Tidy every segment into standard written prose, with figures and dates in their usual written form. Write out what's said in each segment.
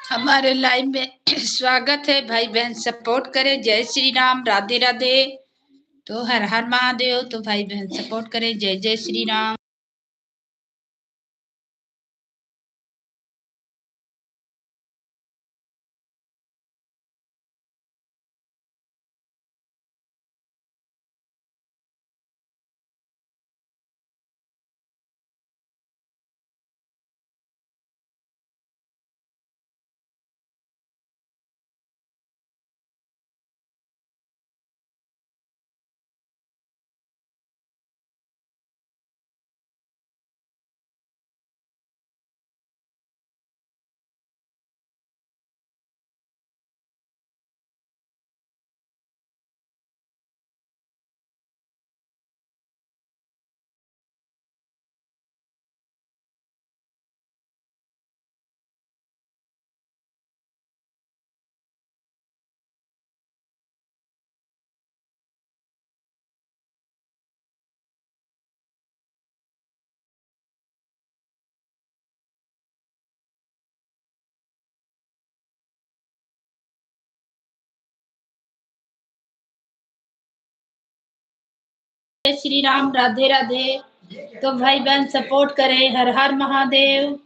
हमारे लाइव में स्वागत है। भाई बहन सपोर्ट करें। जय श्री राम, राधे राधे। तो हर हर महादेव। तो भाई बहन सपोर्ट करें। जय जय श्री राम। जय श्री राम, राधे राधे। तो भाई बहन सपोर्ट करें। हर हर महादेव।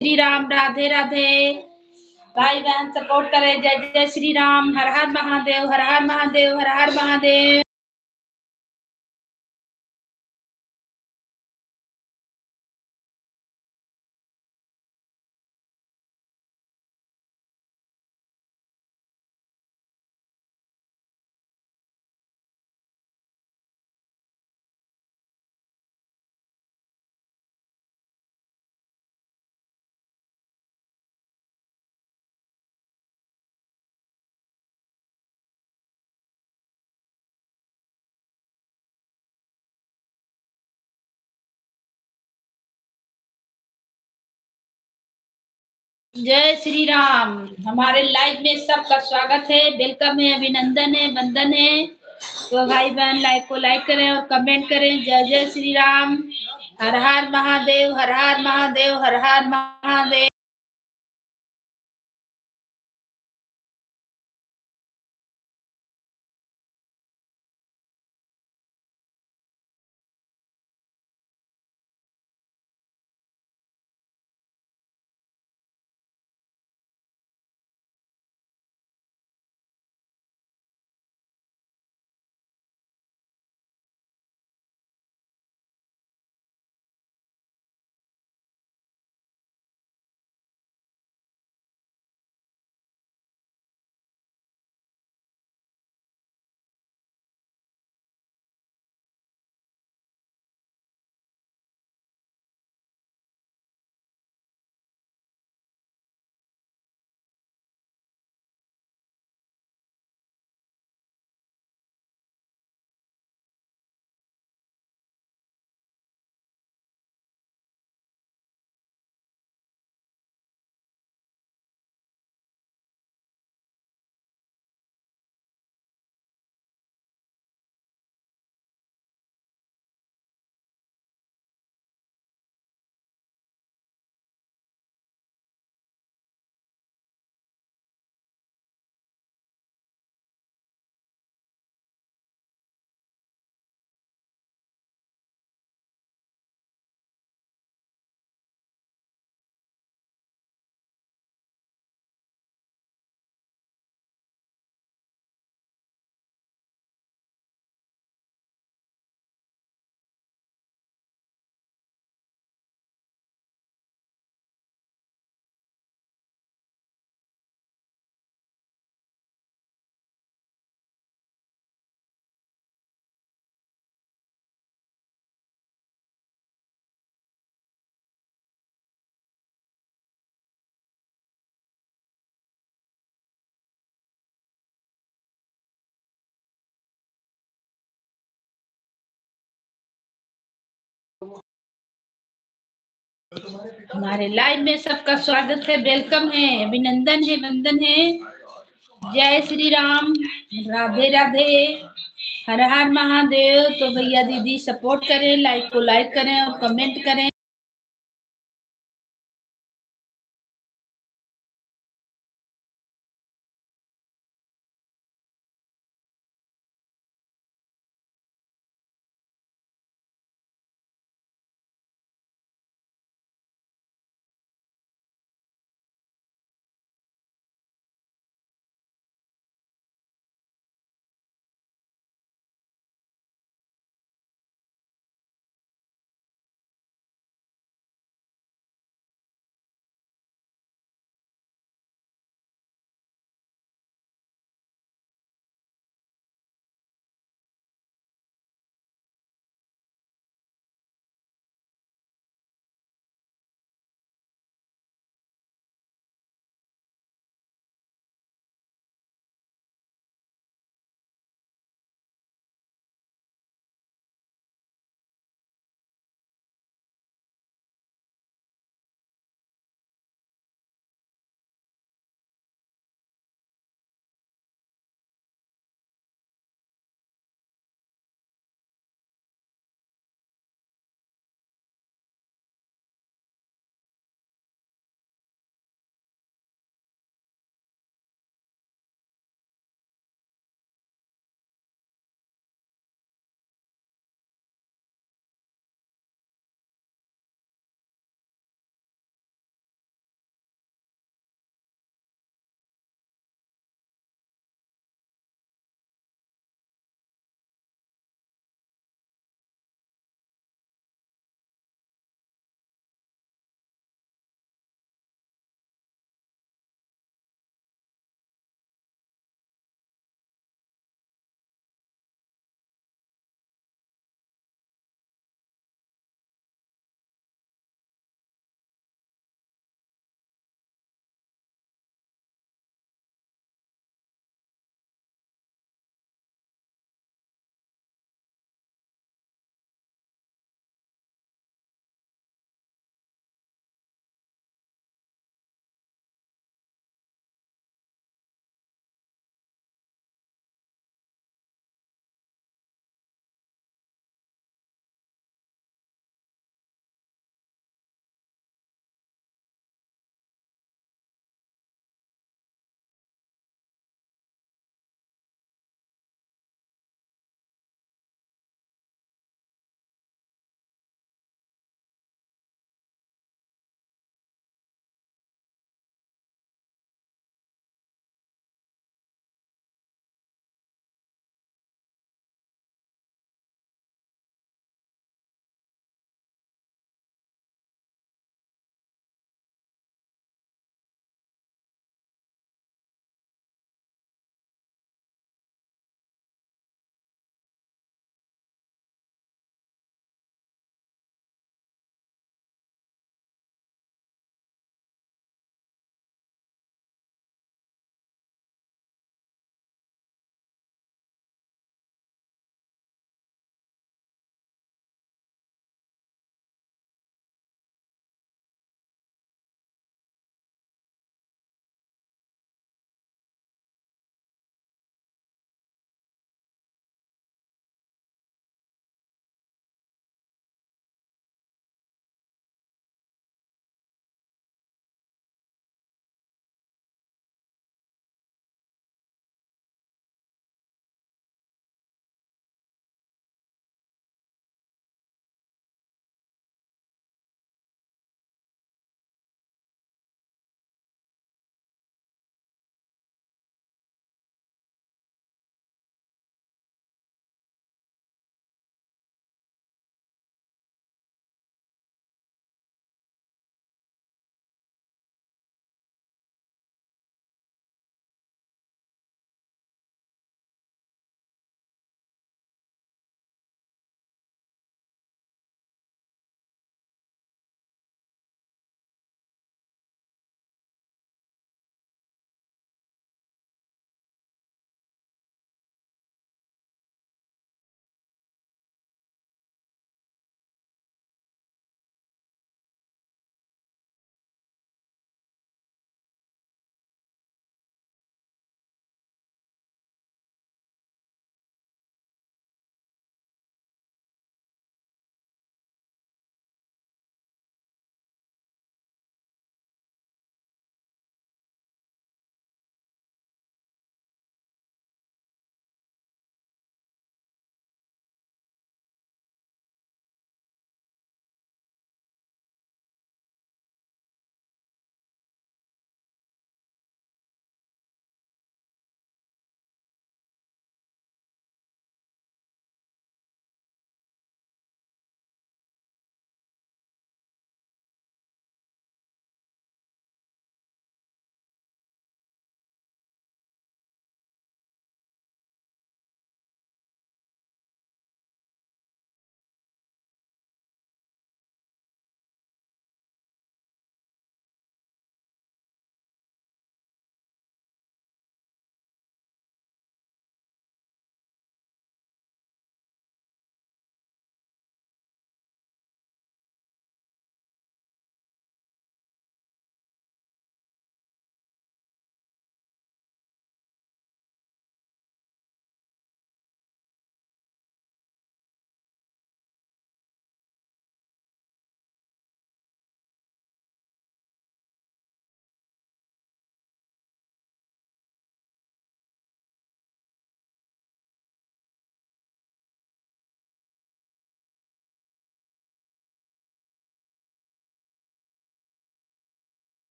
श्री राम, राधे राधे। भाई बहन सपोर्ट करें। जय जय श्री राम। हर हर महादेव, हर हर महादेव, हर हर महादेव। जय श्री राम। हमारे लाइव में सबका स्वागत है, वेलकम है, अभिनंदन है, वंदन है। तो भाई बहन लाइक को लाइक करें और कमेंट करें। जय जय श्री राम। हर हर महादेव, हर हर महादेव, हर हर महादेव। हमारे लाइव में सबका स्वागत है, वेलकम है, अभिनंदन है, वंदन है। जय श्री राम। राधे राधे। हर हर महादेव। तो भैया दीदी सपोर्ट करें, लाइक को लाइक करें और कमेंट करें।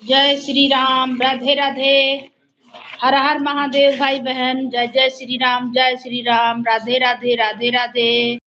जय श्री राम, राधे राधे। हर हर महादेव भाई बहन, जय जय श्री राम, जय श्री राम, राधे राधे, राधे राधे।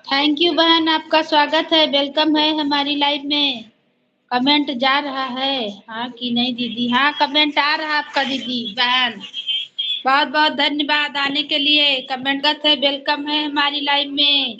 थैंक यू बहन, आपका स्वागत है, वेलकम है हमारी लाइव में। कमेंट जा रहा है हाँ कि नहीं दीदी? हाँ, कमेंट आ रहा है आपका दीदी बहन। बहुत बहुत धन्यवाद आने के लिए। कमेंट करते है, वेलकम है हमारी लाइव में।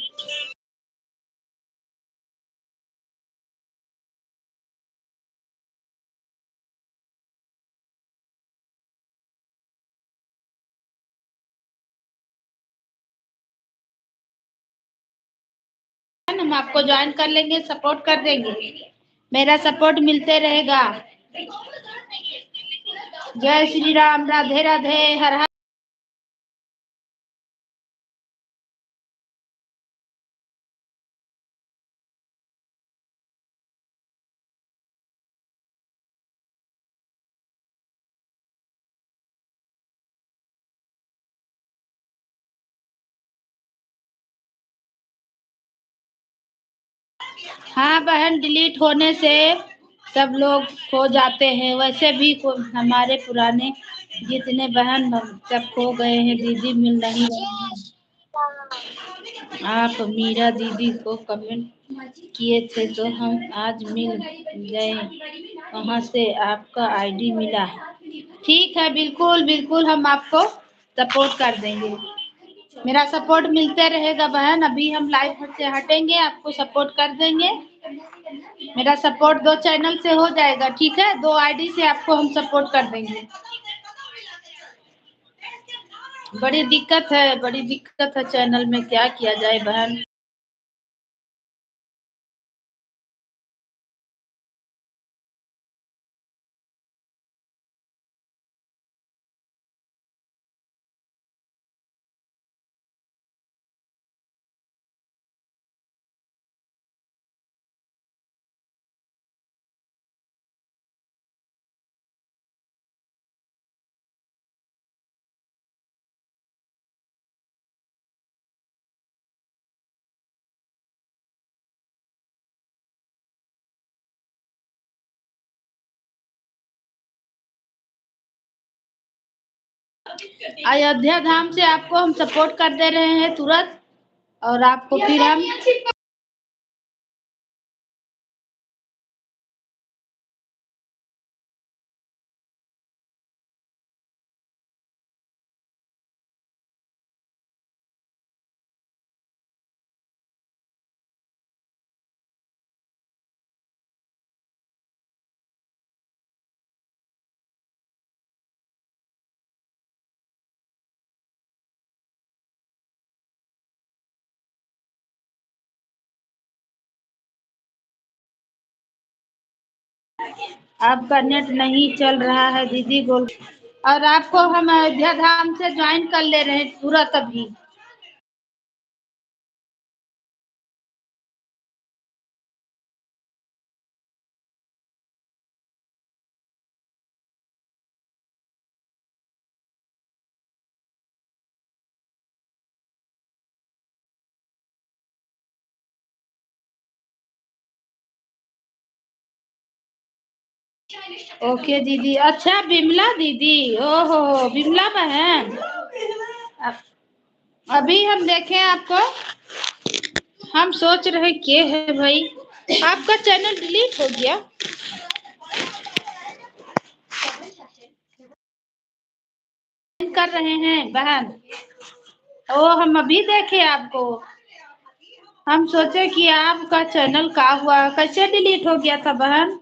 हम आपको ज्वाइन कर लेंगे, सपोर्ट कर देंगे, मेरा सपोर्ट मिलते रहेगा। जय श्री राम, राधे राधे, हर हर। हाँ बहन, डिलीट होने से सब लोग खो जाते हैं। वैसे भी हमारे पुराने जितने बहन सब खो गए हैं, दीदी मिल नहीं रहे हैं। आप मीरा दीदी को कमेंट किए थे तो हम आज मिल गए, वहां से आपका आईडी मिला। ठीक है, बिल्कुल बिल्कुल, हम आपको सपोर्ट कर देंगे, मेरा सपोर्ट मिलते रहेगा बहन। अभी हम लाइव से हटेंगे, आपको सपोर्ट कर देंगे। मेरा सपोर्ट 2 चैनल से हो जाएगा, ठीक है? 2 आईडी से आपको हम सपोर्ट कर देंगे। बड़ी दिक्कत है, बड़ी दिक्कत है चैनल में, क्या किया जाए बहन। अयोध्या धाम से आपको हम सपोर्ट कर दे रहे हैं तुरंत, और आपको फिर हम आपका नेट नहीं चल रहा है दीदी, बोल। और आपको हम अयोध्या धाम से ज्वाइन कर ले रहे हैं तुरंत अभी। ओके दीदी। अच्छा बिमला दीदी, ओहो बिमला बहन, अभी हम देखे आपको, हम सोच रहे के है भाई, आपका चैनल डिलीट हो गया। कर रहे हैं बहन, ओ हम अभी देखे आपको, हम सोचे कि आपका चैनल का हुआ, कैसे डिलीट हो गया था बहन।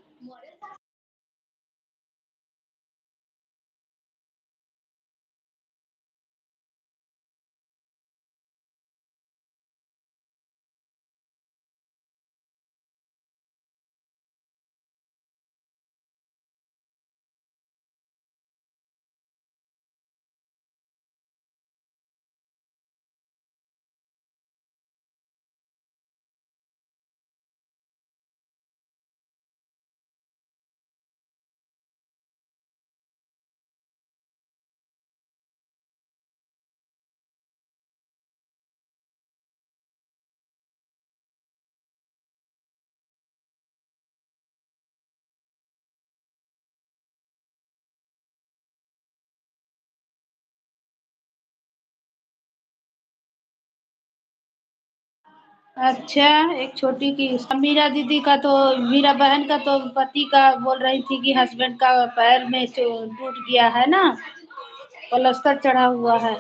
अच्छा, एक छोटी की मीरा दीदी का तो, मीरा बहन का तो पति का बोल रही थी कि हस्बैंड का पैर में टूट गया है ना, प्लास्टर चढ़ा हुआ है।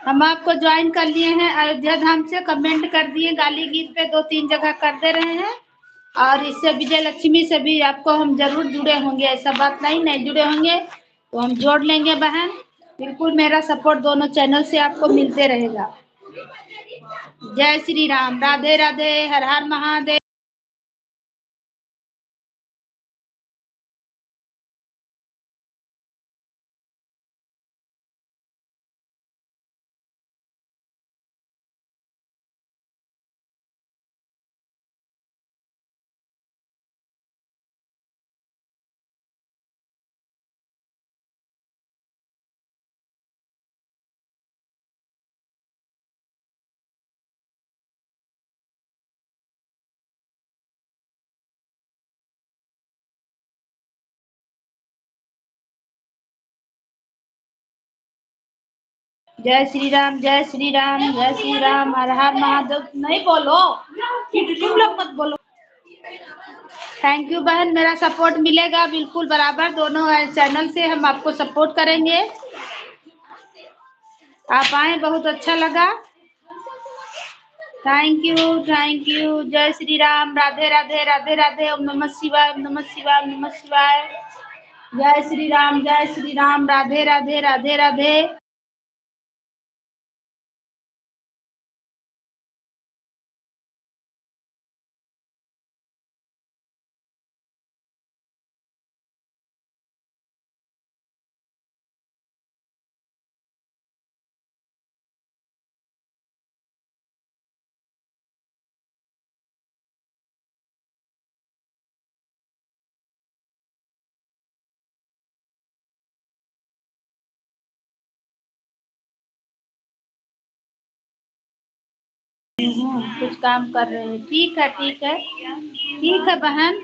हम आपको ज्वाइन कर लिए हैं अयोध्या धाम से, कमेंट कर दिए, गाली गीत पे 2-3 जगह कर दे रहे हैं। और इससे विजय लक्ष्मी से भी आपको हम जरूर जुड़े होंगे, ऐसा बात नहीं, नहीं जुड़े होंगे तो हम जोड़ लेंगे बहन। बिल्कुल मेरा सपोर्ट दोनों चैनल से आपको मिलते रहेगा। जय श्री राम, राधे राधे, हर हर महादेव। जय श्री राम, जय श्री राम, जय श्री राम, हर हर महादेव। नहीं बोलो, तुम लोग मत बोलो। थैंक यू बहन, मेरा सपोर्ट मिलेगा बिल्कुल बराबर, दोनों चैनल से हम आपको सपोर्ट करेंगे। आप आए, बहुत अच्छा लगा। Thank you, thank you. जय श्री राम, राधे राधे, राधे राधे, ओम नमः शिवाय, ओम नमः शिवाय, ओम नमः शिवाय। जय श्री राम, जय श्री राम, राधे राधे, राधे राधे। कुछ काम कर रहे हैं, ठीक है, ठीक है, ठीक है बहन।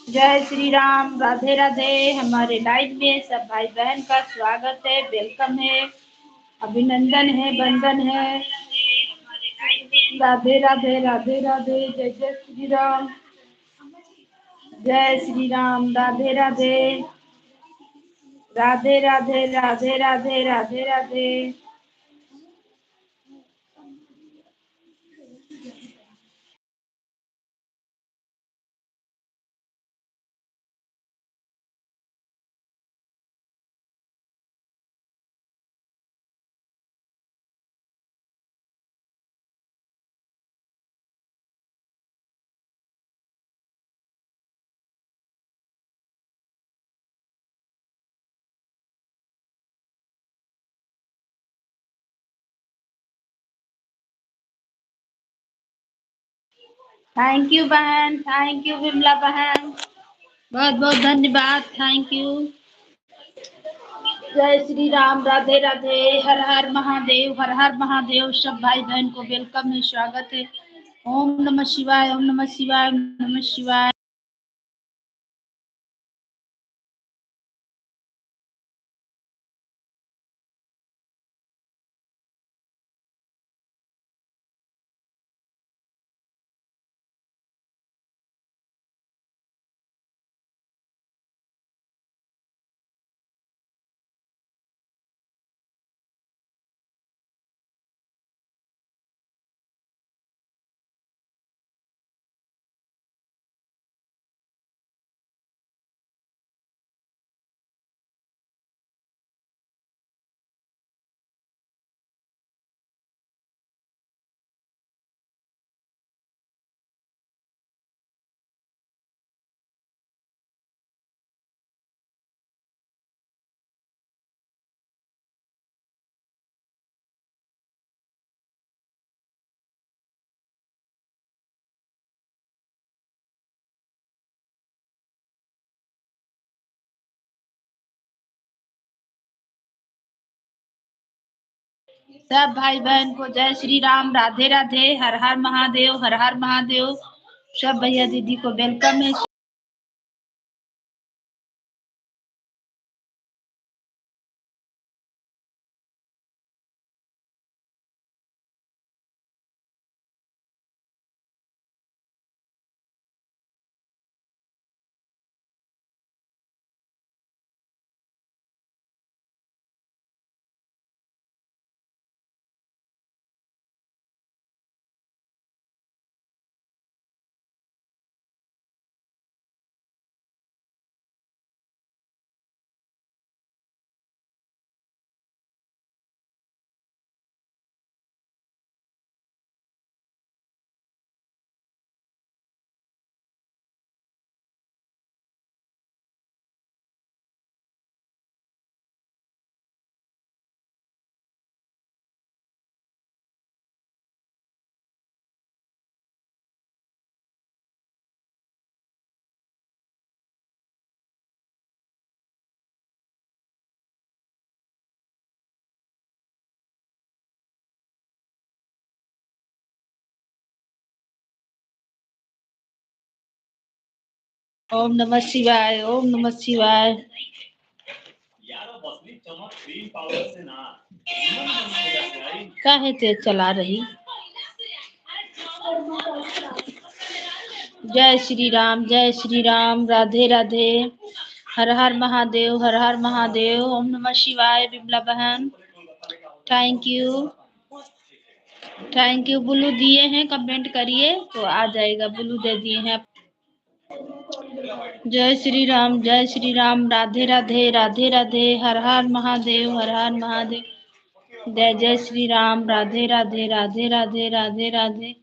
जय श्री राम, राधे राधे। हमारे लाइव में सब भाई बहन का स्वागत है, वेलकम है, अभिनंदन है, वंदन है। राधे राधे, राधे राधे, जय जय श्री राम, जय श्री राम, राधे राधे, राधे राधे, राधे राधे, राधे राधे। थैंक यू बहन, थैंक यू विमला बहन, बहुत बहुत धन्यवाद, थैंक यू। जय श्री राम, राधे राधे, हर हर महादेव, हर हर महादेव। सब भाई बहन को वेलकम है, स्वागत है। ओम नमः शिवाय, ओम नमः शिवाय, ओम नमः शिवाय। सब भाई बहन को जय श्री राम, राधे राधे, हर हर महादेव, हर हर महादेव। सब भैया दीदी को वेलकम है। ओम नमः शिवाय, ओम नमः शिवाय। काहे ते चला रही। जय श्री राम, जय श्री राम, राधे राधे, हर हर महादेव, हर हर महादेव। ओम नमः शिवाय। विमला बहन thank you, thank you. Blue दिए हैं, कमेंट करिए तो आ जाएगा। ब्लू दे दिए हैं। जय श्री राम, जय श्री राम, राधे राधे, राधे राधे, हर हर महादेव, हर हर महादेव। जय जय श्री राम, राधे राधे, राधे राधे, राधे राधे।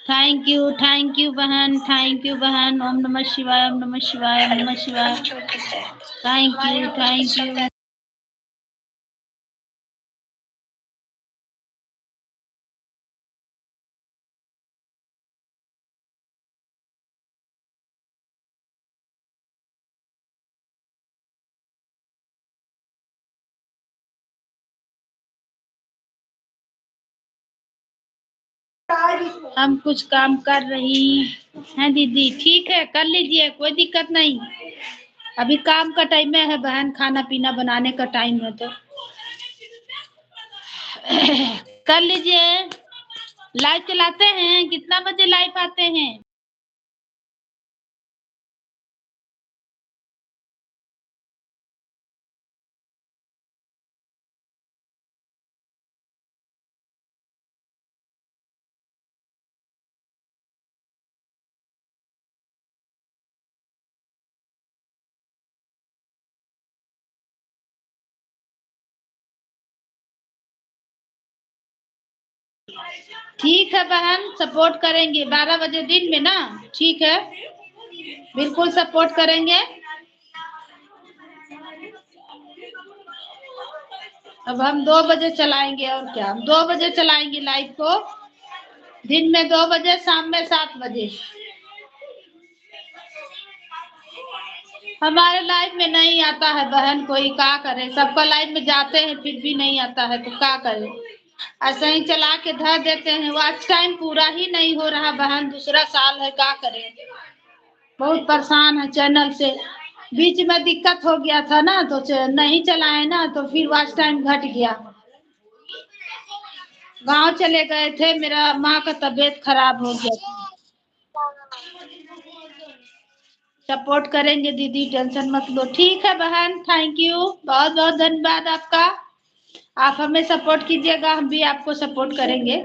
थैंक यू बहन, थैंक यू बहन। ओम नमः शिवाय, ओम नमः शिवाय, ओम नमः शिवाय। Thank you. हम कुछ काम कर रही हैं दीदी। ठीक है, कर लीजिए, कोई दिक्कत नहीं। अभी काम का टाइम है बहन, खाना पीना बनाने का टाइम है, तो कर लीजिए। लाइव चलाते हैं, कितना बजे लाइव आते हैं? ठीक है बहन, सपोर्ट करेंगे 12 बजे दिन में ना। ठीक है, बिल्कुल सपोर्ट करेंगे। अब हम 2 बजे चलाएंगे, और क्या, हम 2 बजे चलाएंगे लाइव को। दिन में 2 बजे, शाम में 7 बजे। हमारे लाइफ में नहीं आता है बहन, कोई क्या करे। सबका लाइफ में जाते हैं फिर भी नहीं आता है, तो क्या करे। ऐसे ही चला के धर देते हैं। वॉच टाइम पूरा ही नहीं हो रहा बहन, दूसरा साल है, क्या करे। बहुत परेशान है चैनल से। बीच में दिक्कत हो गया था ना, तो नहीं चलाए ना, तो फिर वॉच टाइम घट गया। गांव चले गए थे, मेरा माँ का तबीयत खराब हो गया था। सपोर्ट करेंगे दीदी, टेंशन मत लो। ठीक है बहन, थैंक यू, बहुत बहुत धन्यवाद आपका। आप हमें सपोर्ट कीजिएगा, हम भी आपको सपोर्ट करेंगे।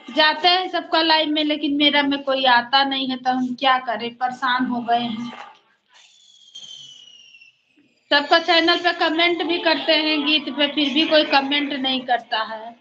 जाते हैं सबका लाइव में, लेकिन मेरा में कोई आता नहीं है, तो हम क्या करें, परेशान हो गए हैं। सबका चैनल पे कमेंट भी करते हैं गीत पे, फिर भी कोई कमेंट नहीं करता है।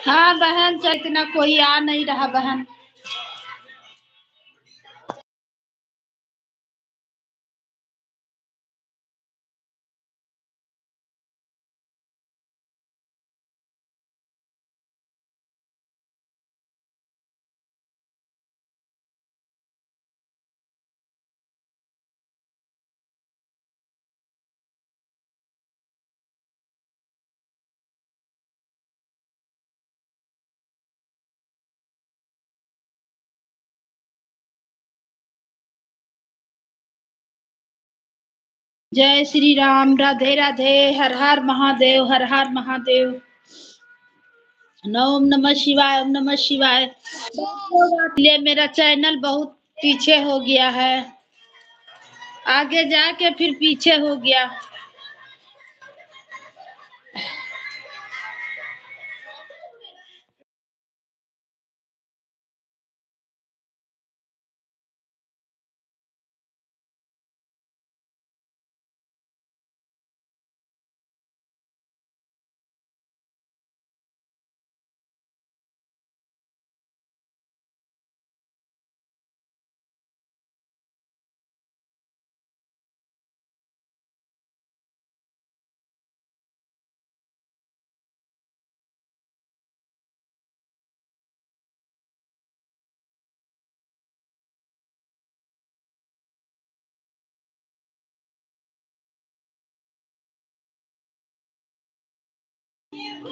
हाँ बहन, चाहे इतना कोई आ नहीं रहा बहन। जय श्री राम, राधे राधे, हर हर महादेव, हर हर महादेव। ओम नमः शिवाय, ओम नमः शिवाय। इसलिए मेरा चैनल बहुत पीछे हो गया है, आगे जाके फिर पीछे हो गया।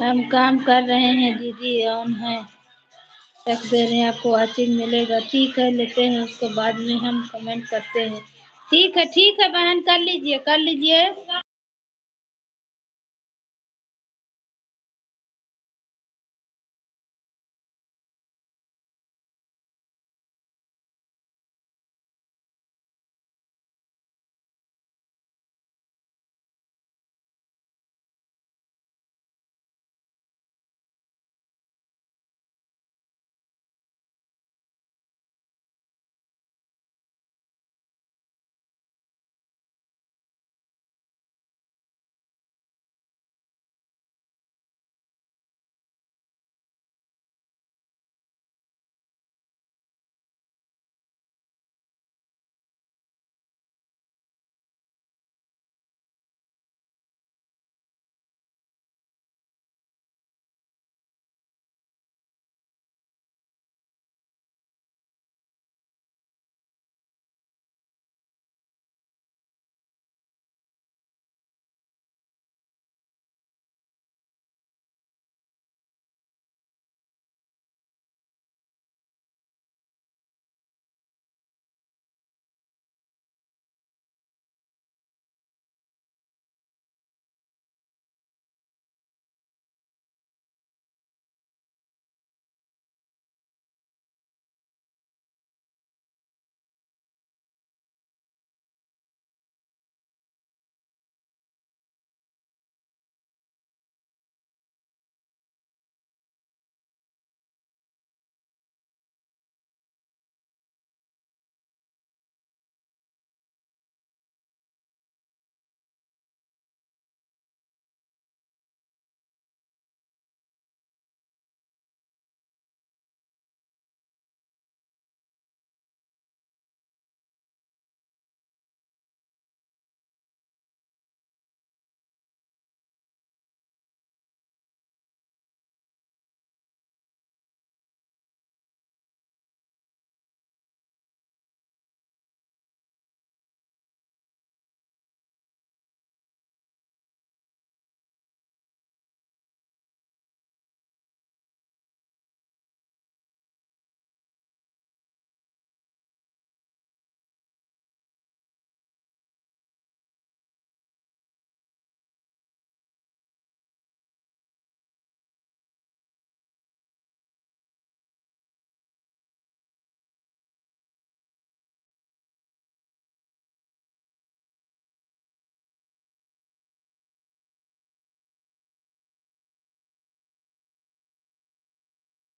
हम काम कर रहे हैं दीदी, ऑन है, रख दे रहे हैं, आपको वॉचिंग मिलेगा। ठीक है, लेते हैं, उसके बाद में हम कमेंट करते हैं। ठीक है बहन, कर लीजिए कर लीजिए।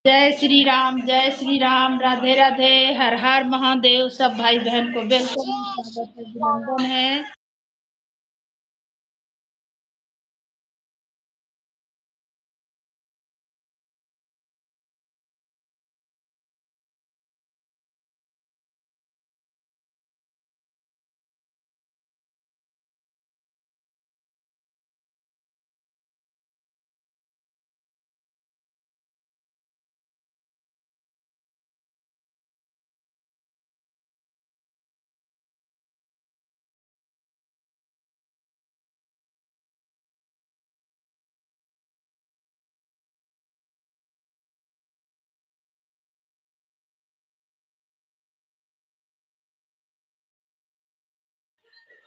जय श्री राम, राधे राधे, हर हर महादेव। सब भाई बहन को वेलकम, स्वागत है, अभिनंदन है।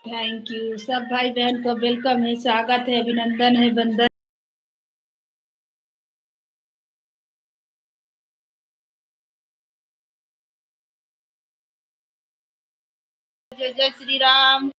थैंक यू, सब भाई बहन को वेलकम है, स्वागत है, अभिनंदन है, बंदन। जय जय श्री राम।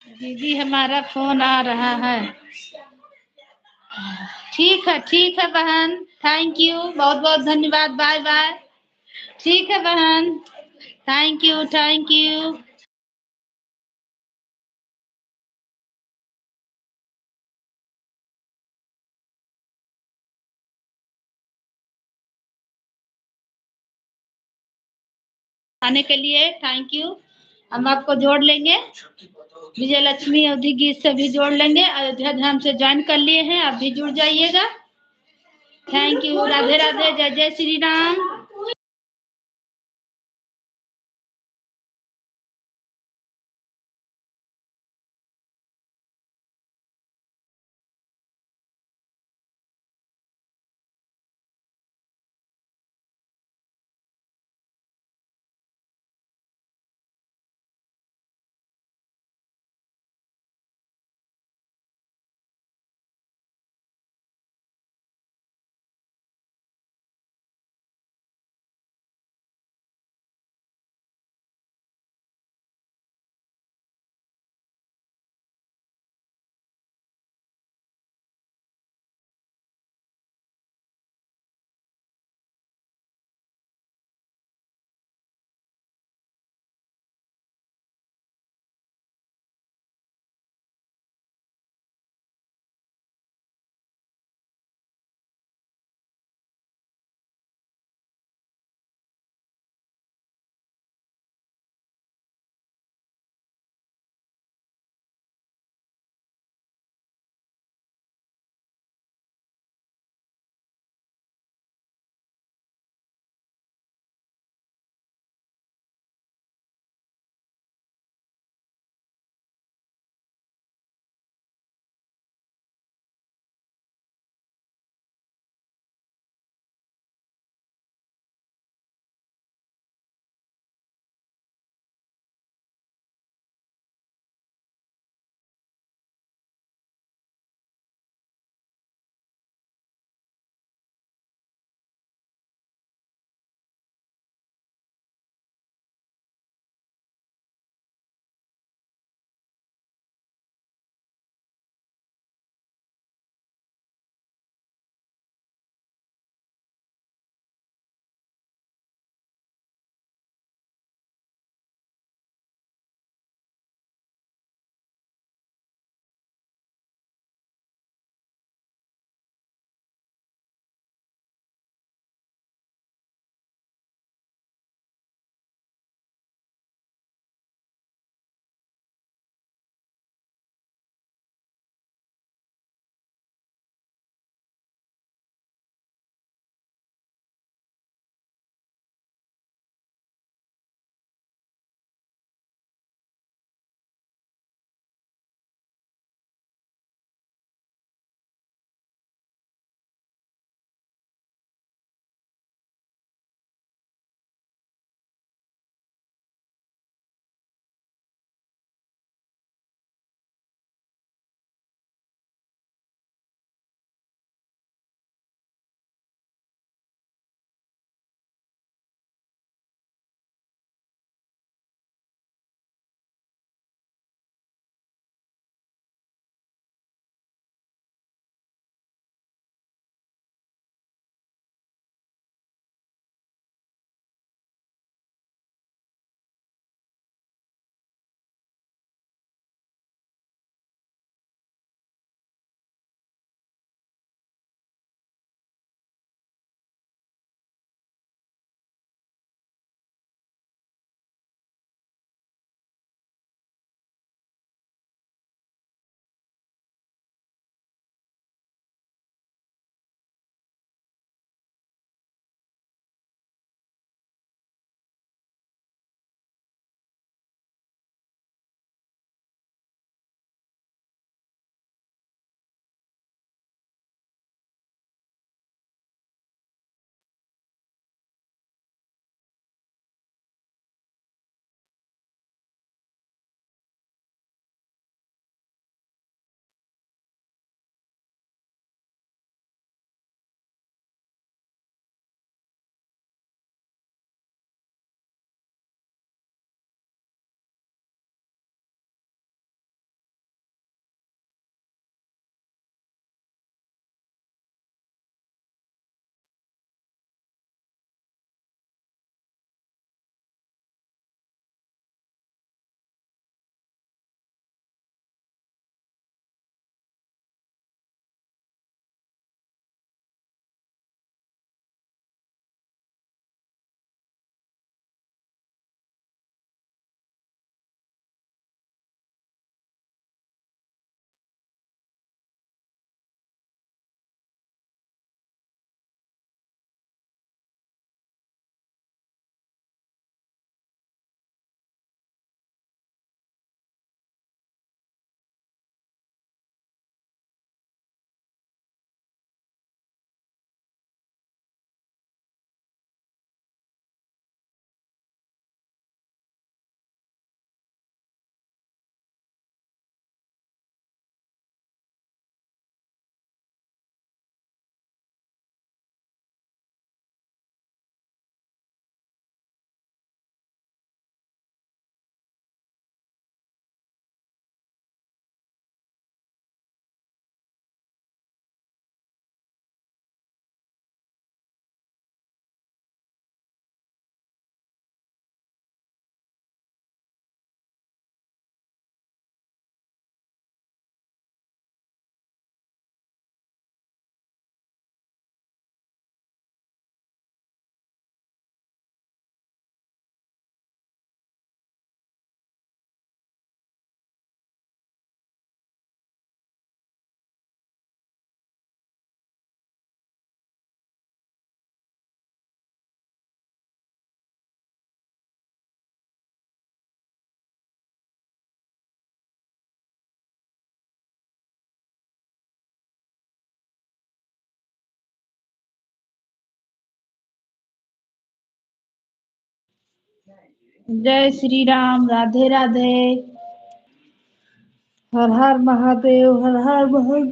दीदी हमारा फोन आ रहा है। ठीक है बहन। थैंक यू, बहुत बहुत धन्यवाद। Bye bye. ठीक है बहन। Thank you, thank you. आने के लिए थैंक यू। हम आपको जोड़ लेंगे, विजय लक्ष्मी अवधि गीत से भी जोड़ लेंगे। अयोध्या धाम से ज्वाइन कर लिए हैं, आप भी जुड़ जाइएगा। Thank you. राधे राधे। जय जय श्री राम। जय श्री राम। राधे राधे। हर हर महादेव। हर हर महादेव।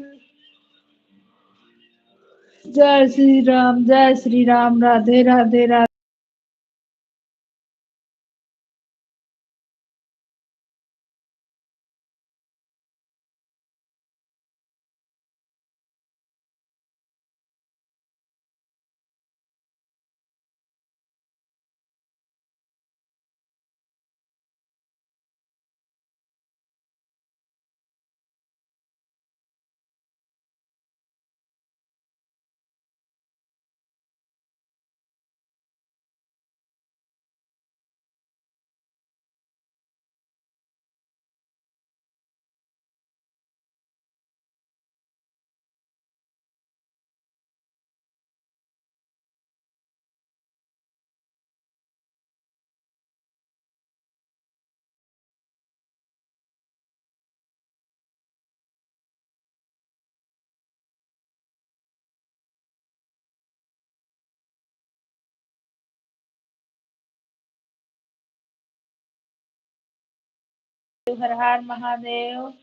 जय श्री राम। जय श्री राम। राधे राधे। राधे। हर हर महादेव।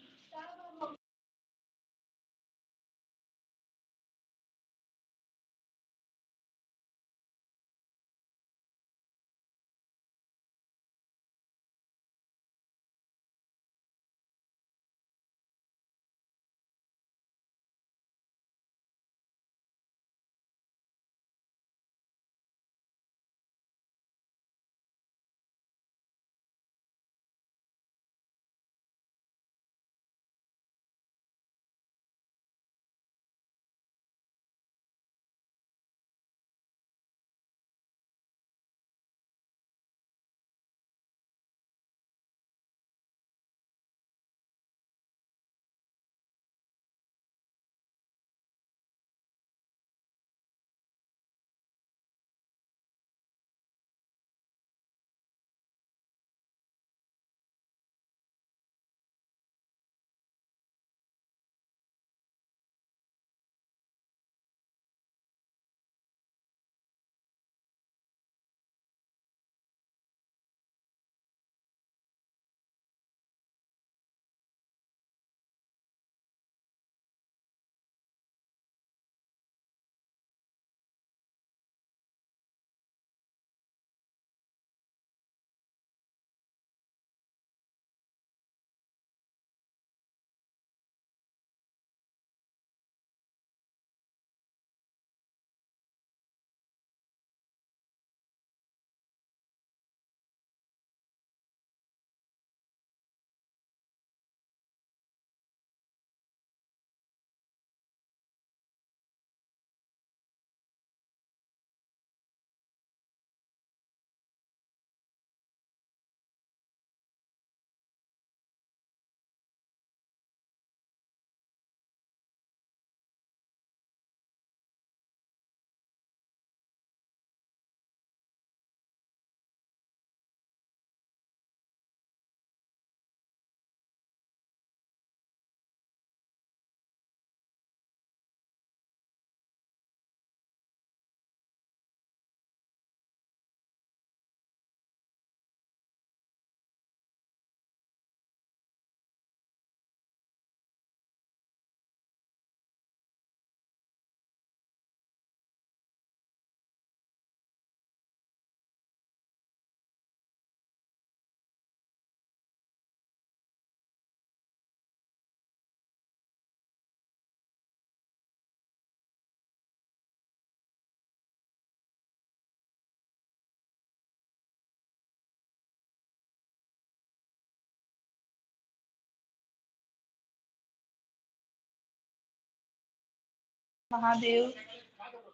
महादेव।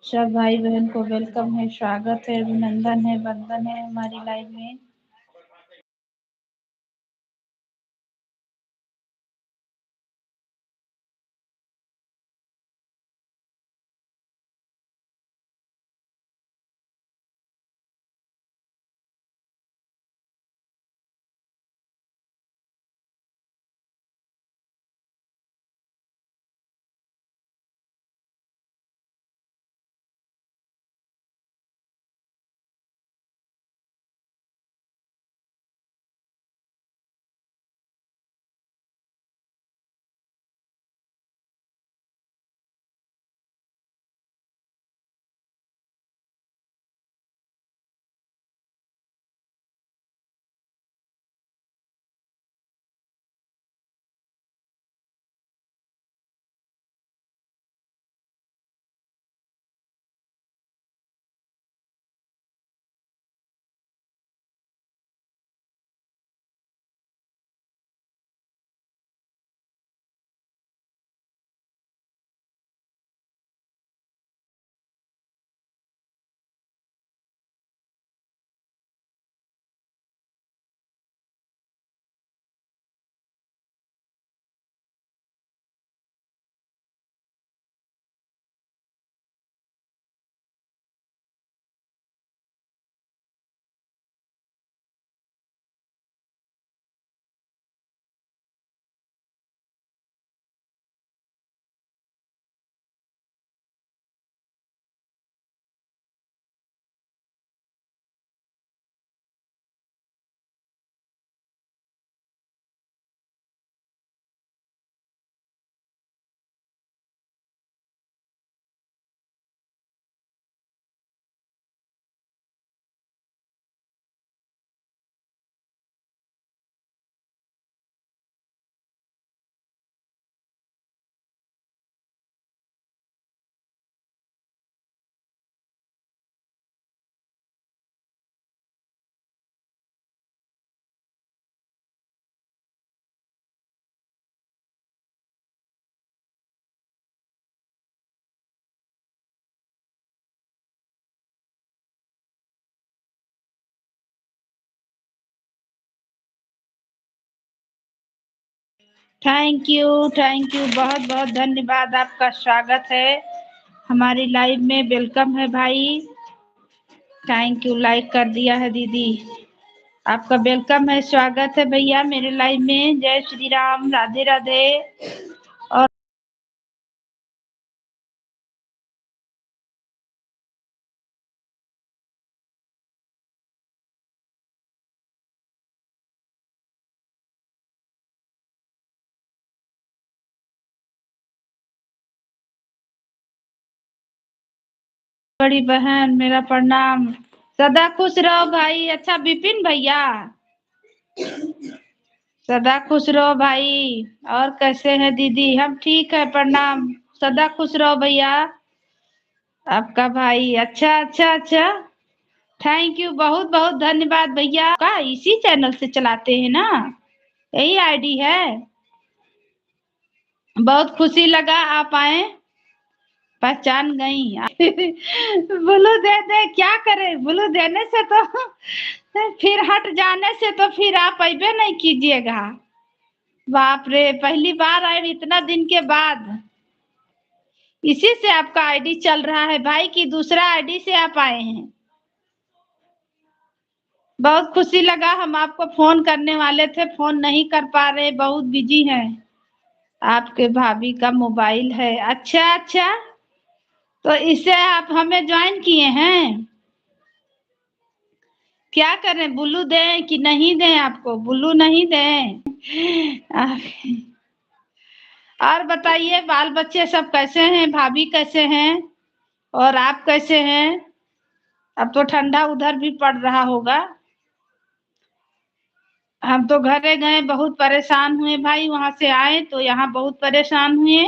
सब भाई बहन को वेलकम है, स्वागत है, अभिनंदन है, वंदन है हमारी लाइव में। थैंक यू, बहुत बहुत धन्यवाद। आपका स्वागत है हमारी लाइव में, वेलकम है भाई। थैंक यू, लाइक कर दिया है दीदी। आपका वेलकम है, स्वागत है भैया मेरे लाइव में। जय श्री राम, राधे राधे। और बड़ी बहन मेरा प्रणाम। सदा खुश रहो भाई। अच्छा विपिन भैया, सदा खुश रहो भाई। और कैसे हैं दीदी? हम ठीक है, प्रणाम। सदा खुश रहो भैया। आपका भाई, अच्छा अच्छा अच्छा। थैंक यू, बहुत बहुत धन्यवाद भैया का। इसी चैनल से चलाते हैं ना, यही आईडी है। बहुत खुशी लगा आप आए, पहचान गई। बोलो दे दे, क्या करे, बोलो देने से तो फिर हट जाने से तो फिर आप अबे नहीं कीजिएगा। बाप रे, पहली बार आए इतना दिन के बाद। इसी से आपका आईडी चल रहा है भाई, की दूसरा आईडी से आप आए हैं। बहुत खुशी लगा। हम आपको फोन करने वाले थे, फोन नहीं कर पा रहे, बहुत बिजी हैं। आपके भाभी का मोबाइल है? अच्छा अच्छा, तो इससे आप हमें ज्वाइन किए हैं? क्या करें, बुल्लू दें कि नहीं दें? आपको बुल्लू नहीं दें? और बताइए, बाल बच्चे सब कैसे हैं? भाभी कैसे हैं? और आप कैसे हैं? अब तो ठंडा उधर भी पड़ रहा होगा। हम तो घरे गए, बहुत परेशान हुए भाई। वहां से आए तो यहाँ बहुत परेशान हुए,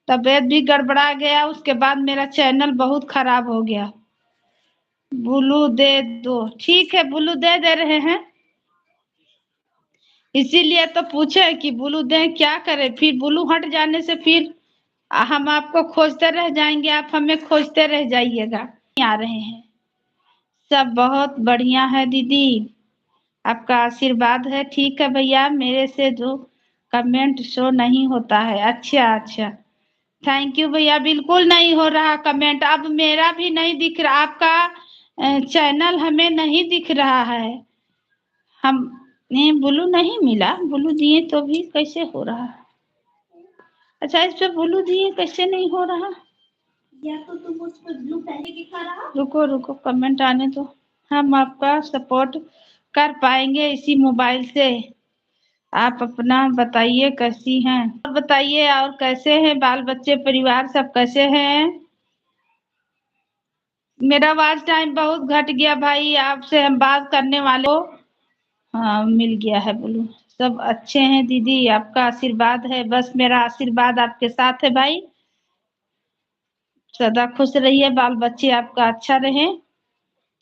तबीयत भी गड़बड़ा गया। उसके बाद मेरा चैनल बहुत खराब हो गया। ब्लू दे दो, ठीक है, ब्लू दे दे रहे हैं। इसीलिए तो पूछे कि ब्लू दें, क्या करें? फिर ब्लू हट जाने से फिर हम आपको खोजते रह जाएंगे, आप हमें खोजते रह जाइएगा। आ रहे हैं, सब बहुत बढ़िया है दीदी, आपका आशीर्वाद है। ठीक है भैया, मेरे से जो कमेंट शो नहीं होता है। अच्छा अच्छा, थैंक यू भैया। बिल्कुल नहीं हो रहा कमेंट, अब मेरा भी नहीं दिख रहा। आपका चैनल हमें नहीं दिख रहा है। हम ने ब्लू नहीं मिला, ब्लू दिए तो भी कैसे हो रहा है? अच्छा, इस पे ब्लू दिए कैसे नहीं हो रहा? या तो तुम उस पर ब्लू पहले दिखा रहा। रुको रुको, कमेंट आने दो, हम आपका सपोर्ट कर पाएंगे इसी मोबाइल से। आप अपना बताइए कैसी हैं, और बताइए और कैसे हैं बाल बच्चे, परिवार सब कैसे हैं? मेरा वॉच टाइम बहुत घट गया भाई, आपसे हम बात करने वाले को। हाँ, मिल गया है बोलू। सब अच्छे हैं दीदी, आपका आशीर्वाद है, बस मेरा आशीर्वाद आपके साथ है भाई। सदा खुश रहिए, बाल बच्चे आपका अच्छा रहे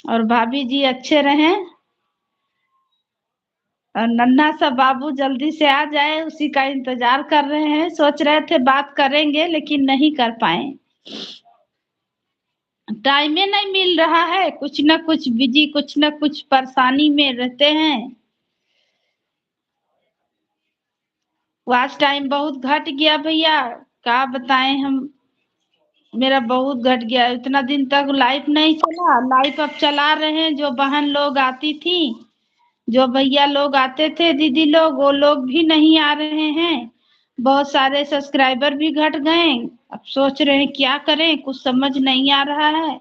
और भाभी जी अच्छे रहें। और नन्हा सा बाबू जल्दी से आ जाए, उसी का इंतजार कर रहे हैं। सोच रहे थे बात करेंगे लेकिन नहीं कर पाए, टाइम ही नहीं मिल रहा है। कुछ न कुछ बिजी, कुछ न कुछ परेशानी में रहते हैं। वॉच टाइम बहुत घट गया भैया, क्या बताएं हम। मेरा बहुत घट गया, इतना दिन तक लाइफ नहीं चला। लाइफ अब चला रहे हैं, जो बहन लोग आती थी, जो भैया लोग आते थे, दीदी लोग, वो लोग भी नहीं आ रहे हैं। बहुत सारे सब्सक्राइबर भी घट गए। अब सोच रहे हैं क्या करें, कुछ समझ नहीं आ रहा है।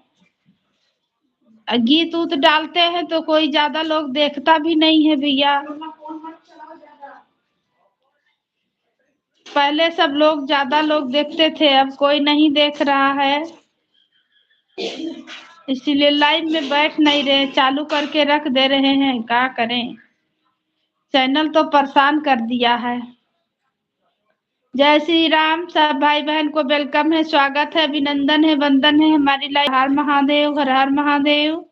गीत उत डालते हैं तो कोई ज्यादा लोग देखता भी नहीं है भैया। पहले सब लोग ज्यादा लोग देखते थे, अब कोई नहीं देख रहा है। इसीलिए लाइव में बैठ नहीं रहे, चालू करके रख दे रहे हैं, क्या करें। चैनल तो परेशान कर दिया है। जय श्री राम, सब भाई बहन को वेलकम है, स्वागत है, अभिनंदन है, वंदन है हमारी लाइव। हर महादेव, हर हर महादेव।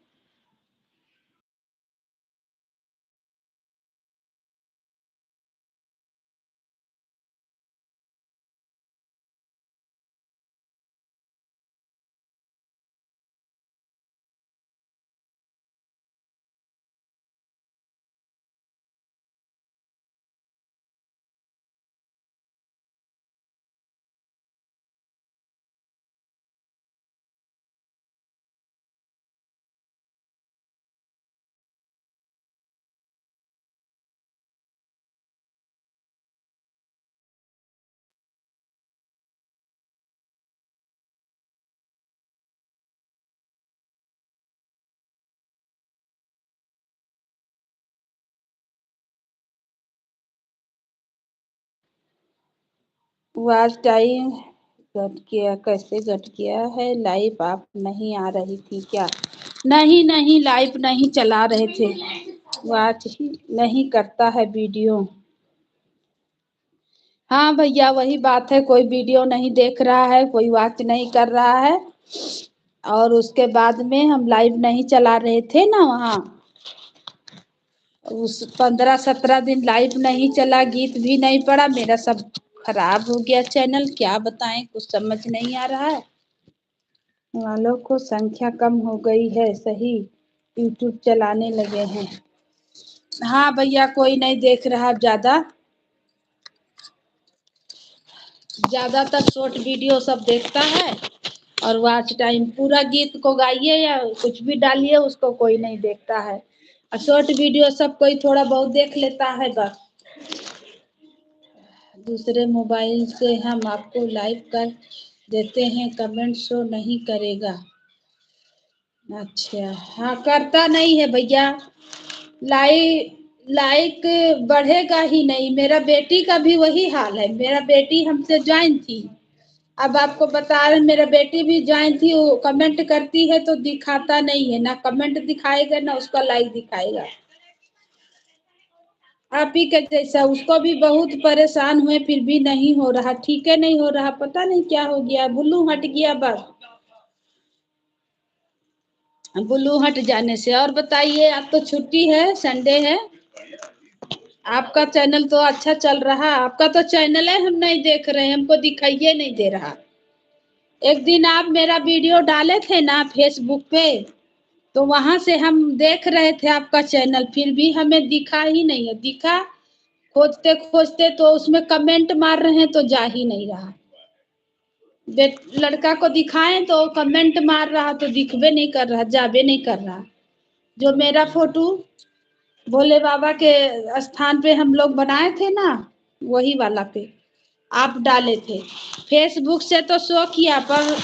वॉच टाइम घट गया, कैसे घट गया है? लाइव आप नहीं आ रही थी क्या? नहीं नहीं, लाइव नहीं चला रहे थे। वॉच ही नहीं करता है वीडियो। हाँ भैया, वही बात है, कोई वीडियो नहीं देख रहा है, कोई वॉच नहीं कर रहा है। और उसके बाद में हम लाइव नहीं चला रहे थे ना वहाँ। उस 15-17 दिन लाइव नहीं चला, गीत भी नहीं पड़ा, मेरा सब खराब हो गया चैनल। क्या बताएं, कुछ समझ नहीं आ रहा है। वालों को संख्या कम हो गई है, सही यूट्यूब चलाने लगे हैं। हाँ भैया, कोई नहीं देख रहा ज्यादा। ज्यादातर शॉर्ट वीडियो सब देखता है। और वॉच टाइम पूरा गीत को गाइए या कुछ भी डालिए, उसको कोई नहीं देखता है। और शॉर्ट वीडियो सब कोई थोड़ा बहुत देख लेता है बस। दूसरे मोबाइल से हम आपको लाइव कर देते हैं, कमेंट शो नहीं करेगा। अच्छा, हाँ करता नहीं है भैया। लाइक बढ़ेगा ही नहीं। मेरा बेटी का भी वही हाल है, मेरा बेटी हमसे ज्वाइन थी। अब आपको बता रहे, मेरा बेटी भी ज्वाइन थी, वो कमेंट करती है तो दिखाता नहीं है, ना कमेंट दिखाएगा ना उसका लाइक दिखाएगा। आप ही के जैसा, उसको भी बहुत परेशान हुए, फिर भी नहीं हो रहा, ठीक है नहीं हो रहा, पता नहीं क्या हो गया, बुल्लू हट गया बस। बुल्लू हट जाने से। और बताइए, आप तो छुट्टी है, संडे है। आपका चैनल तो अच्छा चल रहा, आपका तो चैनल है, हम नहीं देख रहे, हमको दिखाइए नहीं दे रहा। एक दिन आप मेरा वीडियो डाले थे ना फेसबुक पे, तो वहां से हम देख रहे थे आपका चैनल, फिर भी हमें दिखा ही नहीं है। दिखा, खोजते खोजते तो उसमें कमेंट मार रहे हैं तो जा ही नहीं रहा। लड़का को दिखाएं तो कमेंट मार रहा तो दिखबे नहीं कर रहा, जाबे नहीं कर रहा। जो मेरा फोटो भोले बाबा के स्थान पे हम लोग बनाए थे ना, वही वाला पे आप डाले थे। फेसबुक से तो शो किया, पर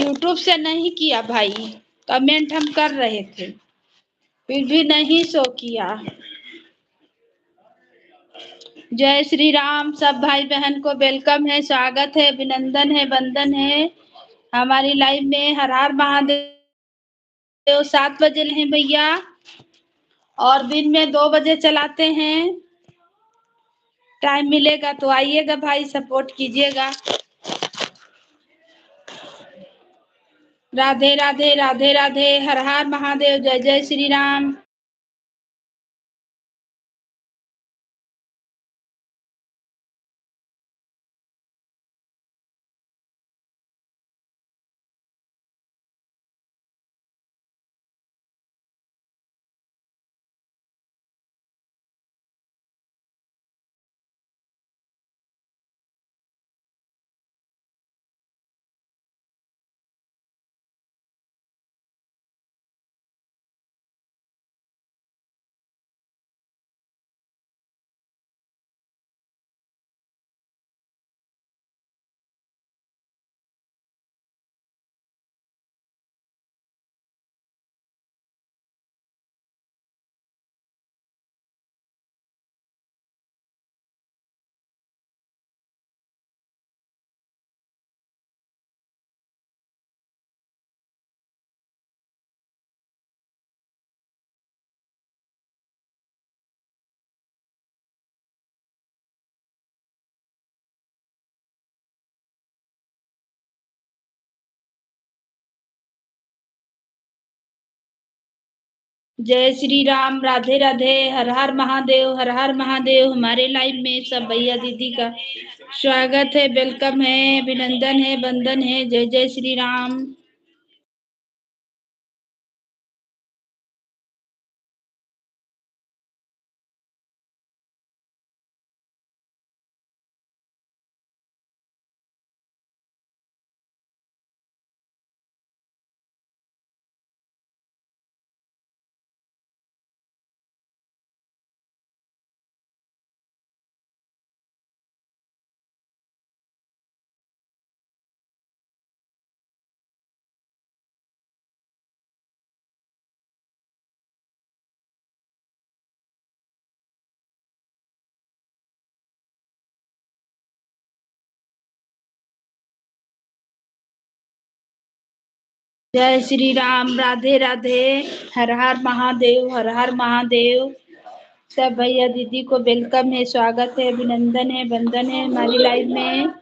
यूट्यूब से नहीं किया भाई। कमेंट हम कर रहे थे, फिर भी नहीं शो किया। जय श्री राम, सब भाई बहन को वेलकम है, स्वागत है, अभिनंदन है, वंदन है। हमारी लाइव में हर हर महादेव। 7 बजे हैं भैया, और दिन में 2 बजे चलाते हैं। टाइम मिलेगा तो आइएगा भाई, सपोर्ट कीजिएगा। राधे राधे, राधे राधे, हर हर महादेव, जय जय श्री राम। जय श्री राम, राधे राधे, हर हर महादेव, हर हर महादेव। हमारे लाइव में सब भैया दीदी का स्वागत है, वेलकम है, अभिनंदन है, वंदन है। जय जय श्री राम। जय श्री राम, राधे राधे, हर हर महादेव, हर हर महादेव। सब भैया दीदी को वेलकम है, स्वागत है, अभिनंदन है, वंदन है हमारी लाइव में।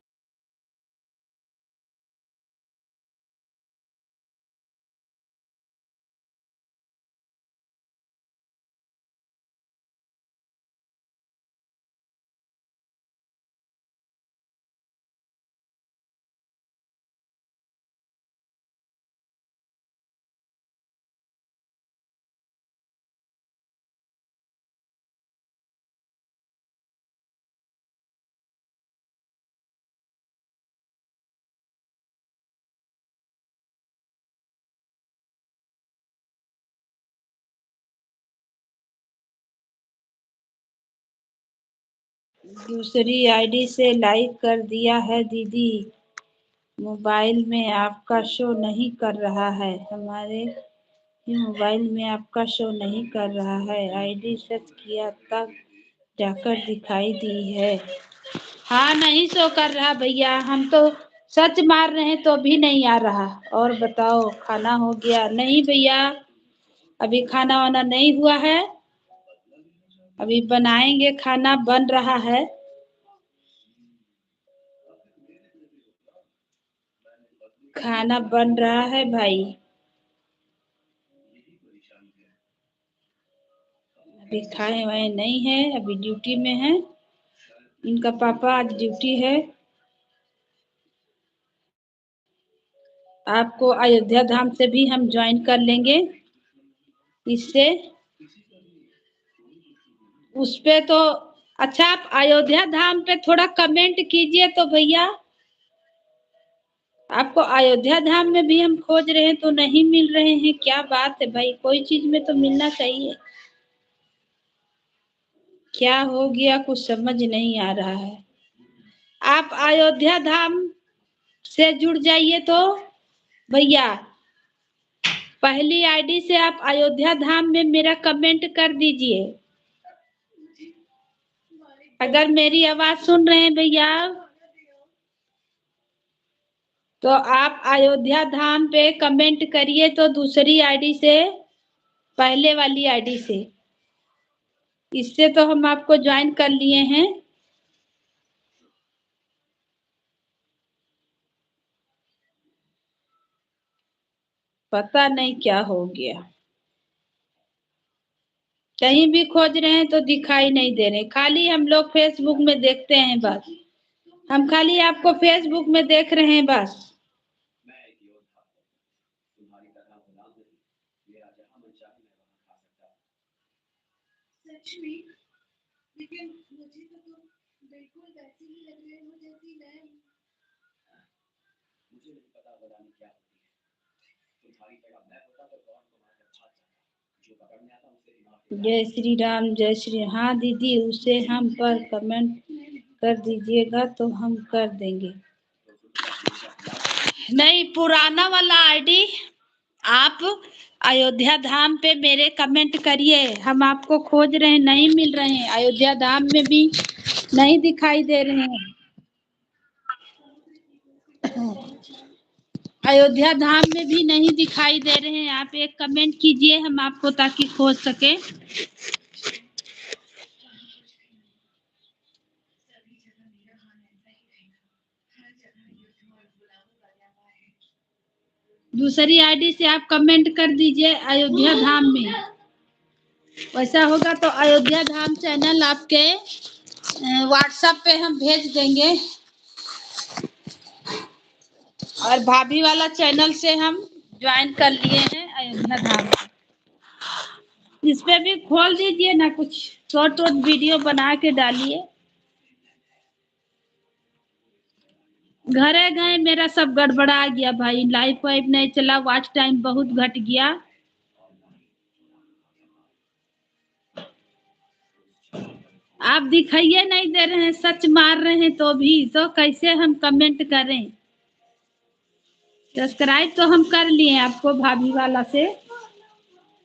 दूसरी आईडी से लाइक कर दिया है दीदी, मोबाइल में आपका शो नहीं कर रहा है, हमारे मोबाइल में आपका शो नहीं कर रहा है। आईडी सर्च किया तब जाकर दिखाई दी है। हाँ, नहीं शो कर रहा भैया, हम तो सर्च मार रहे हैं तो भी नहीं आ रहा। और बताओ, खाना हो गया? नहीं भैया, अभी खाना वाना नहीं हुआ है, अभी बनाएंगे, खाना बन रहा है। खाना बन रहा है भाई, अभी खाए वाए नहीं है, अभी ड्यूटी में है। इनका पापा आज ड्यूटी है। आपको अयोध्या धाम से भी हम ज्वाइन कर लेंगे इससे, उस पे तो। अच्छा, आप अयोध्या धाम पे थोड़ा कमेंट कीजिए तो भैया। आपको अयोध्या धाम में भी हम खोज रहे हैं तो नहीं मिल रहे हैं, क्या बात है भाई? कोई चीज में तो मिलना चाहिए। क्या हो गया, कुछ समझ नहीं आ रहा है। आप अयोध्या धाम से जुड़ जाइए तो भैया, पहली आईडी से आप अयोध्या धाम में मेरा कमेंट कर दीजिए। अगर मेरी आवाज सुन रहे हैं भैया, तो आप अयोध्या धाम पे कमेंट करिए तो दूसरी आईडी से, पहले वाली आईडी से। इससे तो हम आपको ज्वाइन कर लिए हैं। पता नहीं क्या हो गया, कहीं भी खोज रहे हैं तो दिखाई नहीं दे रहे। खाली हम लोग फेसबुक में देखते हैं बस, हम खाली आपको फेसबुक में देख रहे हैं बस। जय श्री राम, जय श्री। हाँ दीदी, उसे हम पर कमेंट कर दीजिएगा तो हम कर देंगे। नहीं, पुराना वाला आईडी आप अयोध्या धाम पे मेरे कमेंट करिए, हम आपको खोज रहे हैं, नहीं मिल रहे हैं, अयोध्या धाम में भी नहीं दिखाई दे रहे हैं। अयोध्या धाम में भी नहीं दिखाई दे रहे हैं। आप एक कमेंट कीजिए हम आपको, ताकि खोज सके। दूसरी आईडी से आप कमेंट कर दीजिए अयोध्या धाम में। वैसा होगा तो अयोध्या धाम चैनल आपके व्हाट्सएप पे हम भेज देंगे, और भाभी वाला चैनल से हम ज्वाइन कर लिए हैं अयोध्या धाम। इस पे भी खोल दीजिए ना, कुछ शॉर्ट वीडियो बना के डालिए। घरे गए, मेरा सब गड़बड़ा गया भाई, लाइफ वाइफ नहीं चला, वॉच टाइम बहुत घट गया। आप दिखाइए नहीं दे रहे हैं, सच मार रहे हैं तो भी, तो कैसे हम कमेंट करें? सब्सक्राइब तो हम कर लिए आपको भाभी वाला से,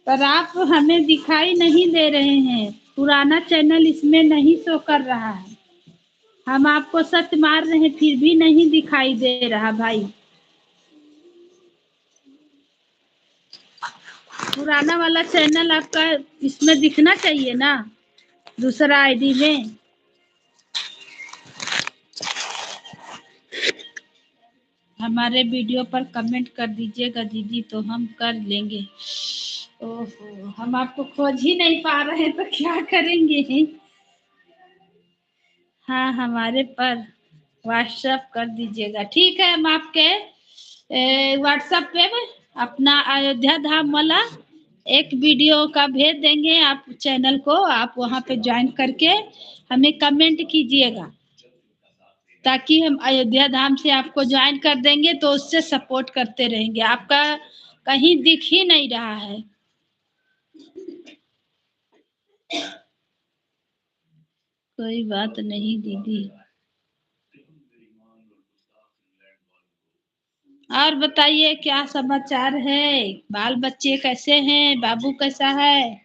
पर आप हमें दिखाई नहीं दे रहे हैं। पुराना चैनल इसमें नहीं शो कर रहा है, हम आपको सच मार रहे हैं फिर भी नहीं दिखाई दे रहा भाई। पुराना वाला चैनल आपका इसमें दिखना चाहिए ना, दूसरा आईडी में। हमारे वीडियो पर कमेंट कर दीजिएगा दीदी, तो हम कर लेंगे। ओहो, हम आपको खोज ही नहीं पा रहे हैं तो क्या करेंगे। हाँ, हमारे पर व्हाट्सएप कर दीजिएगा। ठीक है, हम आपके व्हाट्सएप पे अपना अयोध्या धाम वाला एक वीडियो का भेज देंगे आप चैनल को। आप वहाँ पे ज्वाइन करके हमें कमेंट कीजिएगा, ताकि हम अयोध्या धाम से आपको ज्वाइन कर देंगे, तो उससे सपोर्ट करते रहेंगे। आपका कहीं दिख ही नहीं रहा है। कोई बात नहीं दीदी। और बताइए क्या समाचार है, बाल बच्चे कैसे हैं, बाबू कैसा है?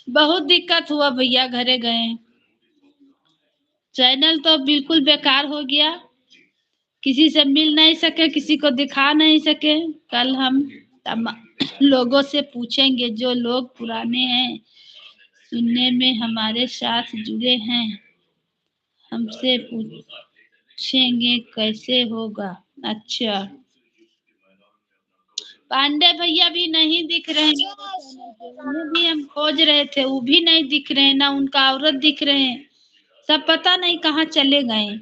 बहुत दिक्कत हुआ भैया, घरे गए। चैनल तो बिल्कुल बेकार हो गया, किसी से मिल नहीं सके, किसी को दिखा नहीं सके। कल हम लोगों से पूछेंगे, जो लोग पुराने हैं, सुनने में हमारे साथ जुड़े हैं, हमसे पूछेंगे कैसे होगा। अच्छा, पांडे भैया भी नहीं दिख रहे हैं मेरे चैनल पे, उन्हें भी हम खोज रहे थे, वो भी नहीं दिख रहे हैं, ना उनका औरत दिख रहे हैं। सब पता नहीं कहाँ चले गए।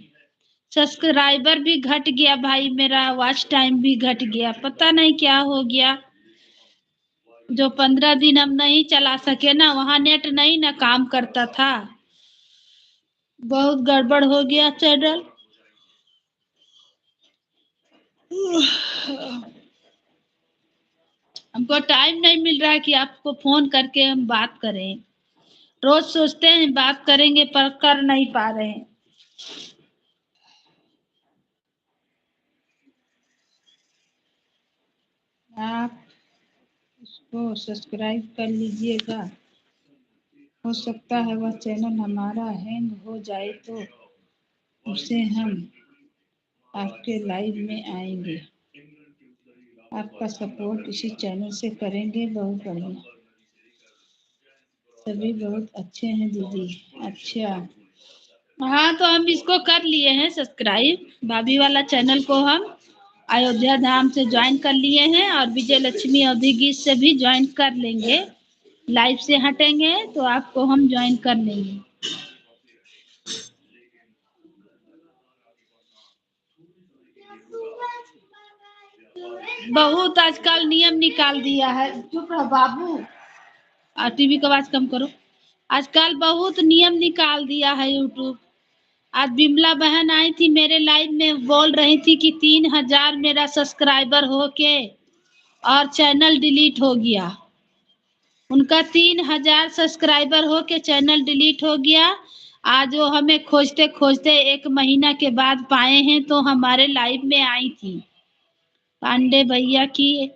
सब्सक्राइबर भी घट गया भाई, मेरा वॉच टाइम भी घट गया, पता नहीं क्या हो गया। जो 15 दिन हम नहीं चला सके ना, वहां नेट नहीं ना काम करता था, बहुत गड़बड़ हो गया चैनल। हमको टाइम नहीं मिल रहा है कि आपको फोन करके हम बात करें। रोज सोचते हैं बात करेंगे, पर कर नहीं पा रहे हैं। आप उसको सब्सक्राइब कर लीजिएगा, हो सकता है वह चैनल हमारा हैंग हो जाए, तो उसे हम आपके लाइव में आएंगे। आपका सपोर्ट इसी चैनल से करेंगे। बहुत बढ़िया, सभी बहुत अच्छे हैं दीदी। अच्छा, हाँ, तो हम इसको कर लिए हैं सब्सक्राइब, भाभी वाला चैनल को हम अयोध्या धाम से ज्वाइन कर लिए हैं, और विजय लक्ष्मी अवधि गीत से भी ज्वाइन कर लेंगे। लाइव से हटेंगे तो आपको हम ज्वाइन कर लेंगे। बहुत आजकल नियम निकाल दिया है। चुप रहो बाबू, और टीवी का आवाज कम करो। आजकल बहुत नियम निकाल दिया है यूट्यूब। आज बिमला बहन आई थी मेरे लाइव में, बोल रही थी कि 3000 मेरा सब्सक्राइबर हो के और चैनल डिलीट हो गया। उनका 3000 सब्सक्राइबर हो के चैनल डिलीट हो गया। आज वो हमें खोजते खोजते 1 महीना के बाद पाए हैं, तो हमारे लाइव में आई थी। पांडे भैया की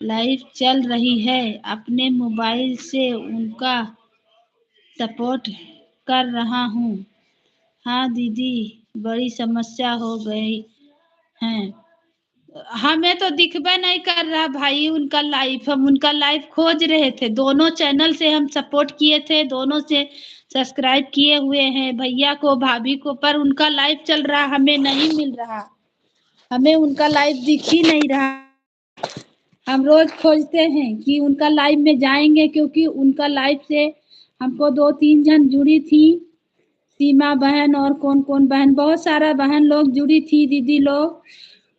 लाइव चल रही है, अपने मोबाइल से उनका सपोर्ट कर रहा हूँ। हाँ दीदी, बड़ी समस्या हो गई है। हमें तो दिखबे नहीं कर रहा भाई उनका लाइव, हम उनका लाइव खोज रहे थे, दोनों चैनल से हम सपोर्ट किए थे, दोनों से सब्सक्राइब किए हुए हैं, भैया को भाभी को, पर उनका लाइव चल रहा, हमें नहीं मिल रहा, हमें उनका लाइव दिख ही नहीं रहा। हम रोज खोजते हैं कि उनका लाइव में जाएंगे, क्योंकि उनका लाइव से हमको 2-3 जन जुड़ी थी, सीमा बहन और कौन कौन बहन, बहुत सारा बहन लोग जुड़ी थी, दीदी लोग,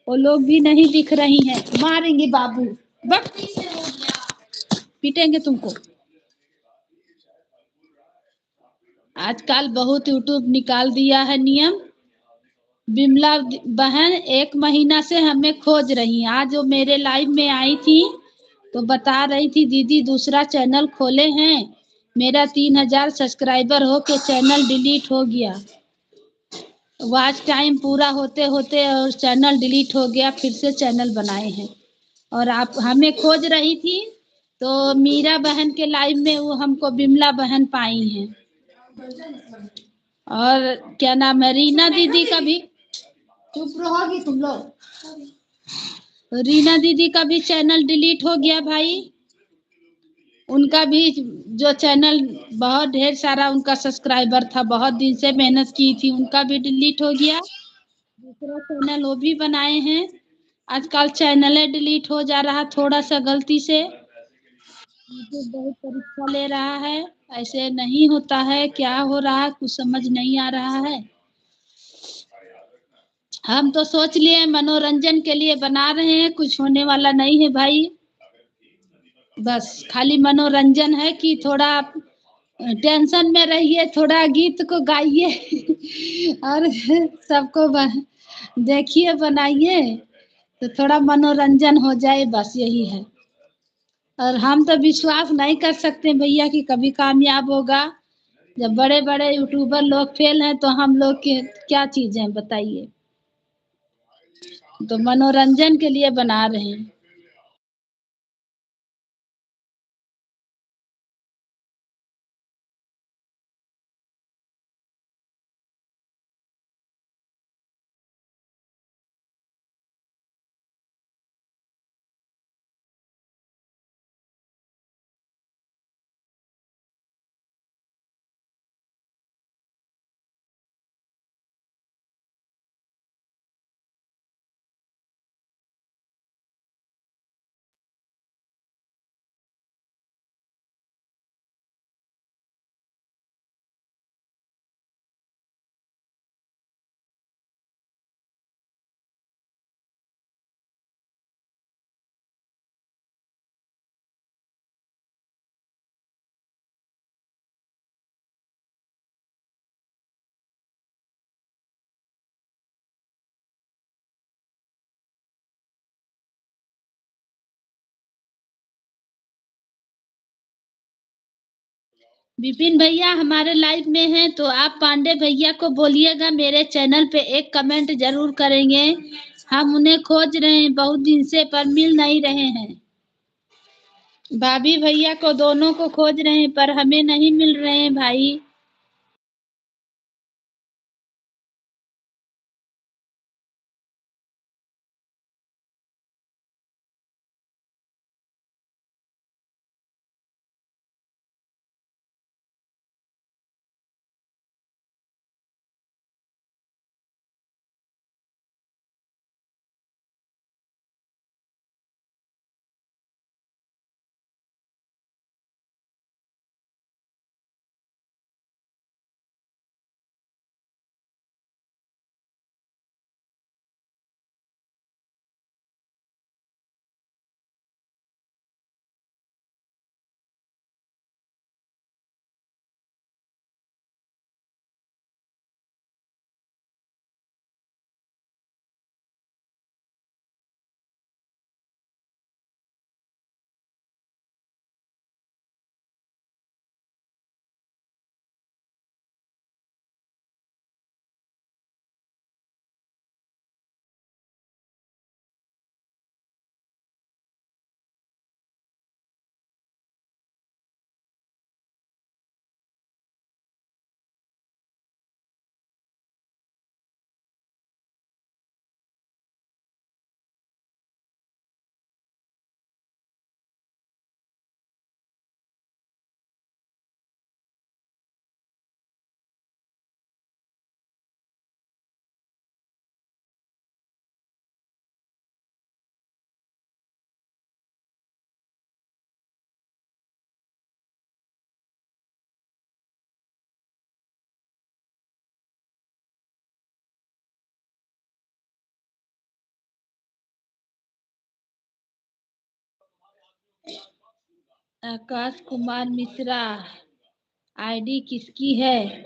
वो लोग भी नहीं दिख रही हैं। मारेंगे बाबू, बस पीटेंगे तुमको। आजकल बहुत यूट्यूब निकाल दिया है नियम। बिमला बहन 1 महीना से हमें खोज रही, आज वो मेरे लाइव में आई थी, तो बता रही थी दीदी दूसरा चैनल खोले हैं, मेरा 3000 सब्सक्राइबर हो के चैनल डिलीट हो गया। वॉच टाइम पूरा होते होते और चैनल डिलीट हो गया, फिर से चैनल बनाए हैं। और आप हमें खोज रही थी, तो मीरा बहन के लाइव में वो हमको बिमला बहन पाई हैं। और क्या नाम है, रीना दीदी का भी। चुप रहोगी तुम लोग। रीना दीदी का भी चैनल डिलीट हो गया भाई। उनका भी जो चैनल बहुत ढेर सारा उनका सब्सक्राइबर था, बहुत दिन से मेहनत की थी, उनका भी डिलीट हो गया। दूसरा चैनल वो भी बनाए हैं। आजकल चैनल डिलीट हो जा रहा थोड़ा सा गलती से। यूट्यूब बहुत परीक्षा ले रहा है, ऐसे नहीं होता है। क्या हो रहा है कुछ समझ नहीं आ रहा है। हम तो सोच लिए मनोरंजन के लिए बना रहे हैं, कुछ होने वाला नहीं है भाई। बस खाली मनोरंजन है कि थोड़ा टेंशन में रहिए, थोड़ा गीत को गाइए और सबको देखिए, बनाइए तो थोड़ा मनोरंजन हो जाए, बस यही है। और हम तो विश्वास नहीं कर सकते भैया कि कभी कामयाब होगा। जब बड़े बड़े यूट्यूबर लोग फेल हैं तो हम लोग के क्या चीज है बताइए। तो मनोरंजन के लिए बना रहे हैं। विपिन भैया हमारे लाइव में हैं, तो आप पांडे भैया को बोलिएगा मेरे चैनल पे एक कमेंट जरूर करेंगे। हम उन्हें खोज रहे हैं बहुत दिन से, पर मिल नहीं रहे हैं। भाभी भैया को दोनों को खोज रहे हैं पर हमें नहीं मिल रहे हैं भाई। आकाश कुमार मिश्रा आईडी किसकी है?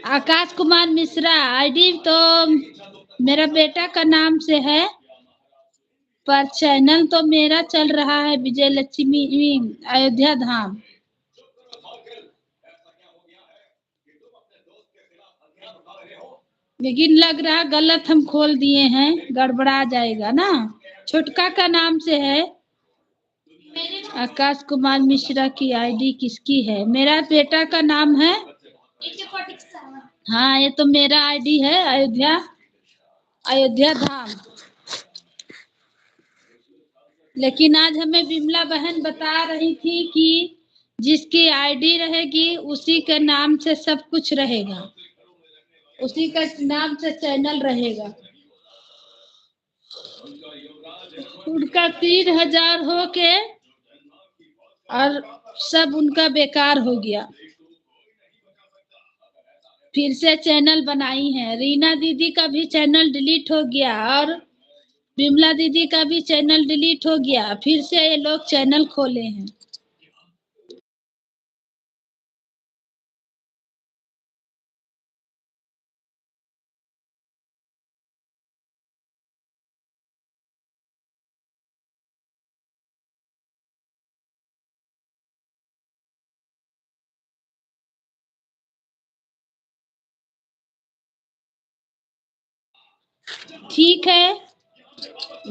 आकाश कुमार मिश्रा आईडी तो मेरा बेटा का नाम से है, पर चैनल तो मेरा चल रहा है विजय लक्ष्मी अयोध्या धाम। लेकिन लग रहा गलत हम खोल दिए हैं, गड़बड़ा जाएगा ना। छोटका का नाम से है। आकाश कुमार मिश्रा की आईडी किसकी है? मेरा बेटा का नाम है। हाँ, ये तो मेरा आईडी है, अयोध्या अयोध्या धाम। लेकिन आज हमें बिमला बहन बता रही थी कि जिसकी आईडी रहेगी उसी के नाम से सब कुछ रहेगा, उसी का नाम से चैनल रहेगा। उनका 3,000 हो के और सब उनका बेकार हो गया। फिर से चैनल बनाई है। रीना दीदी का भी चैनल डिलीट हो गया और बिमला दीदी का भी चैनल डिलीट हो गया। फिर से ये लोग चैनल खोले हैं। ठीक है,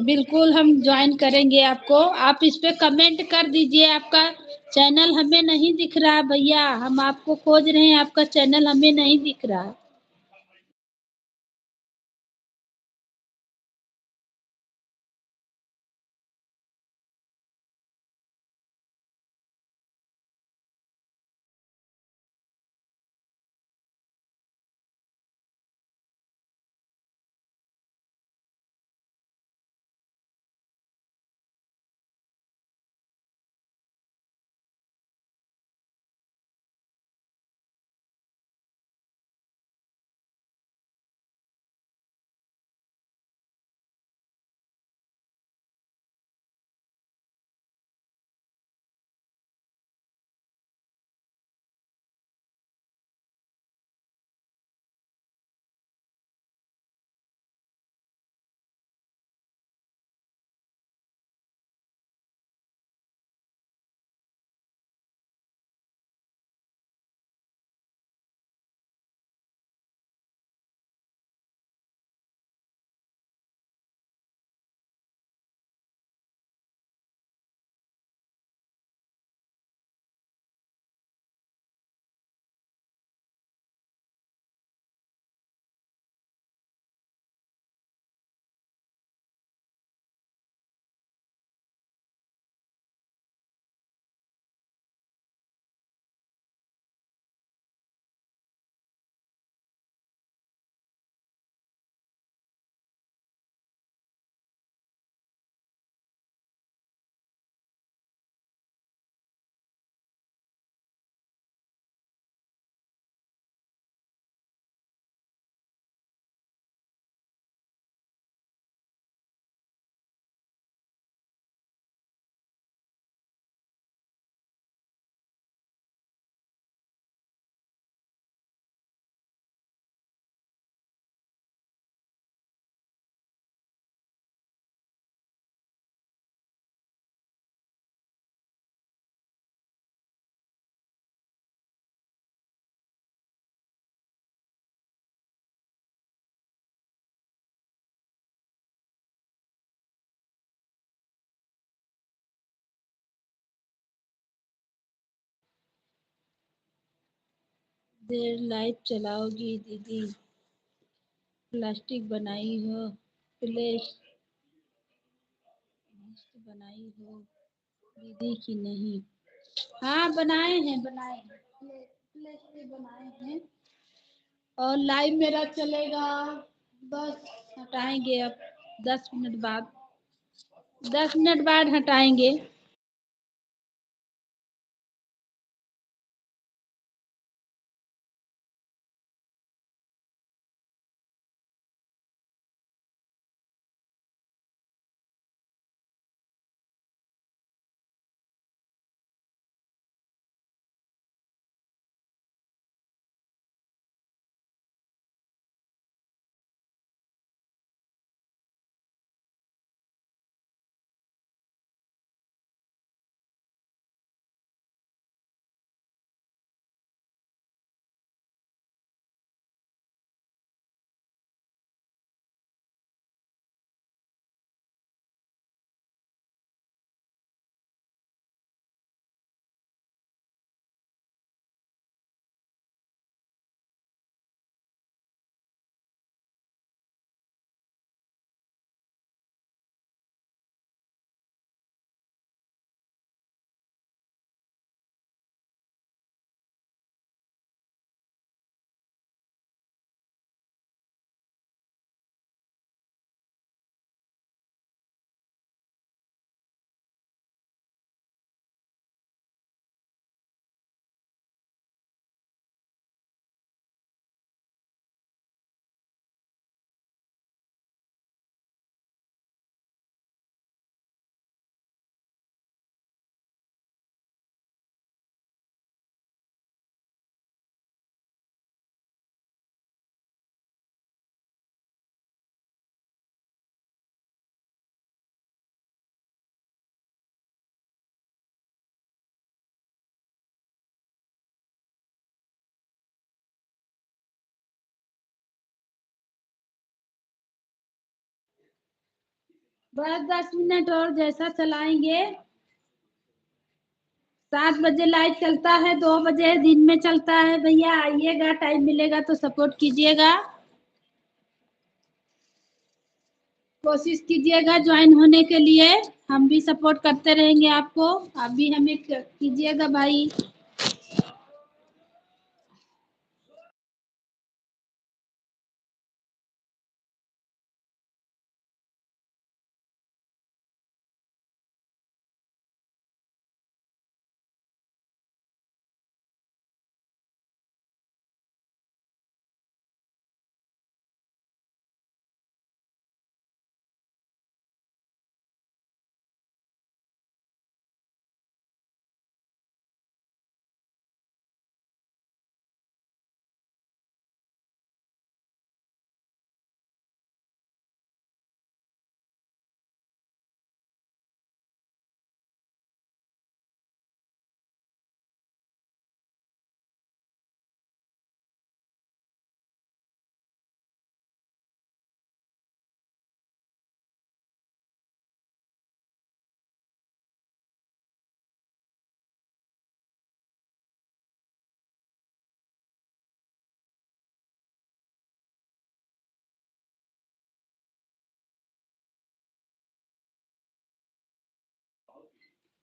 बिल्कुल हम ज्वाइन करेंगे आपको। आप इस पे कमेंट कर दीजिए। आपका चैनल हमें नहीं दिख रहा भैया, हम आपको खोज रहे हैं, आपका चैनल हमें नहीं दिख रहा। देर लाइव चलाओगी दीदी, प्लास्टिक बनाई हो, प्लेट बनाई हो दीदी की नहीं। हाँ बनाए हैं, बनाए हैं, प्लेट बनाए हैं। और लाइव मेरा चलेगा, बस हटाएंगे अब 10 मिनट बाद, 10 मिनट बाद हटाएंगे। बस 10 मिनट और जैसा चलाएंगे। 7 बजे लाइव चलता है, 2 बजे दिन में चलता है। भैया आइएगा, टाइम मिलेगा तो सपोर्ट कीजिएगा, कोशिश कीजिएगा ज्वाइन होने के लिए। हम भी सपोर्ट करते रहेंगे आपको, आप भी हमें कीजिएगा भाई।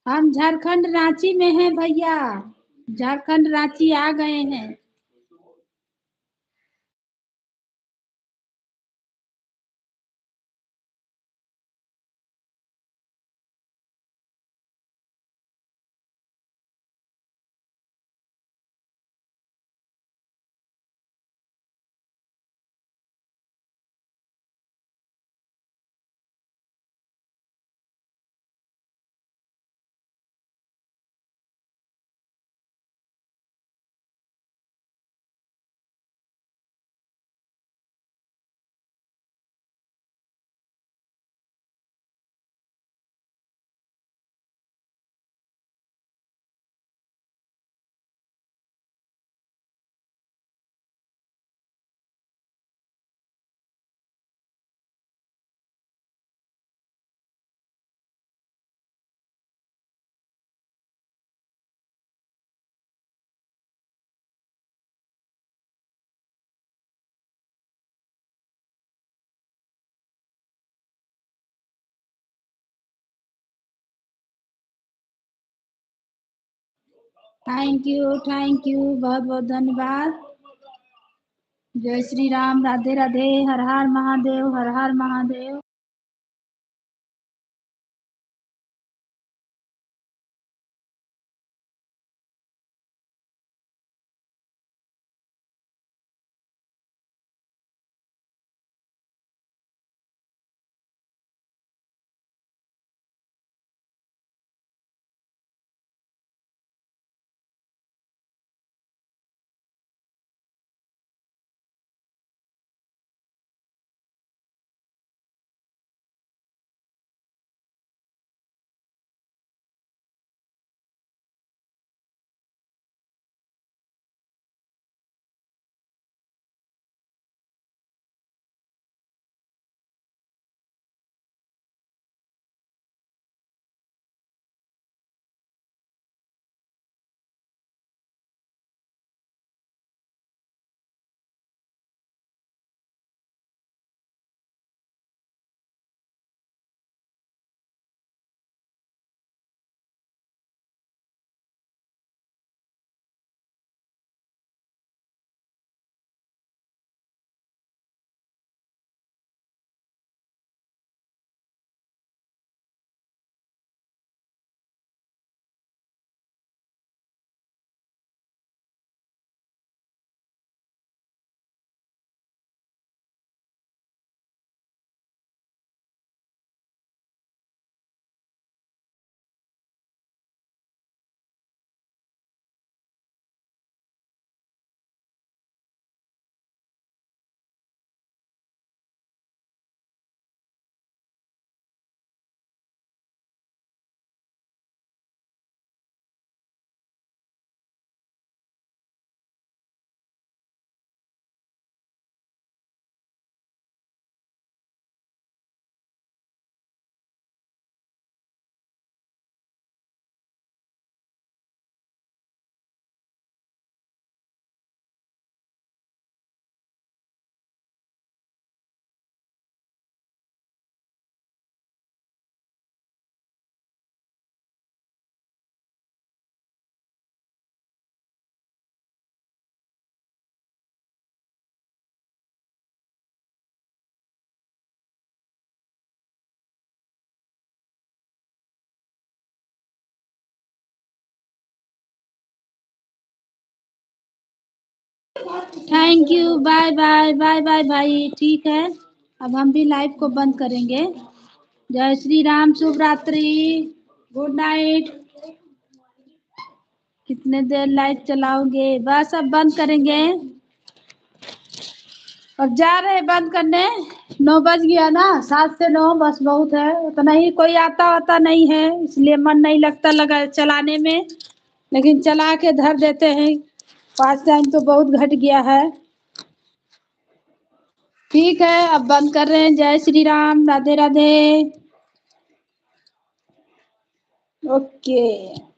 हम झारखंड रांची में हैं भैया, झारखंड रांची आ गए हैं। थैंक यू, बहुत बहुत धन्यवाद। जय Shri Ram, Radhe Radhe, Har Har Mahadev, Har Har Mahadev. Thank you, bye bye bye bye भाई। ठीक है, अब हम भी लाइव को बंद करेंगे। जय श्री राम, शुभ रात्रि, गुड नाइट। कितने देर लाइट चलाओगे? बस अब बंद करेंगे। अब जा रहे हैं बंद करने। 9 बज गया ना, 7 से 9 बस बहुत है। उतना ही कोई आता वाता नहीं है, इसलिए मन नहीं लगता लगा चलाने में, लेकिन चला के धर देते हैं। 5 टाइम तो बहुत घट गया है। ठीक है, अब बंद कर रहे हैं। जय श्री राम, राधे राधे। ओके।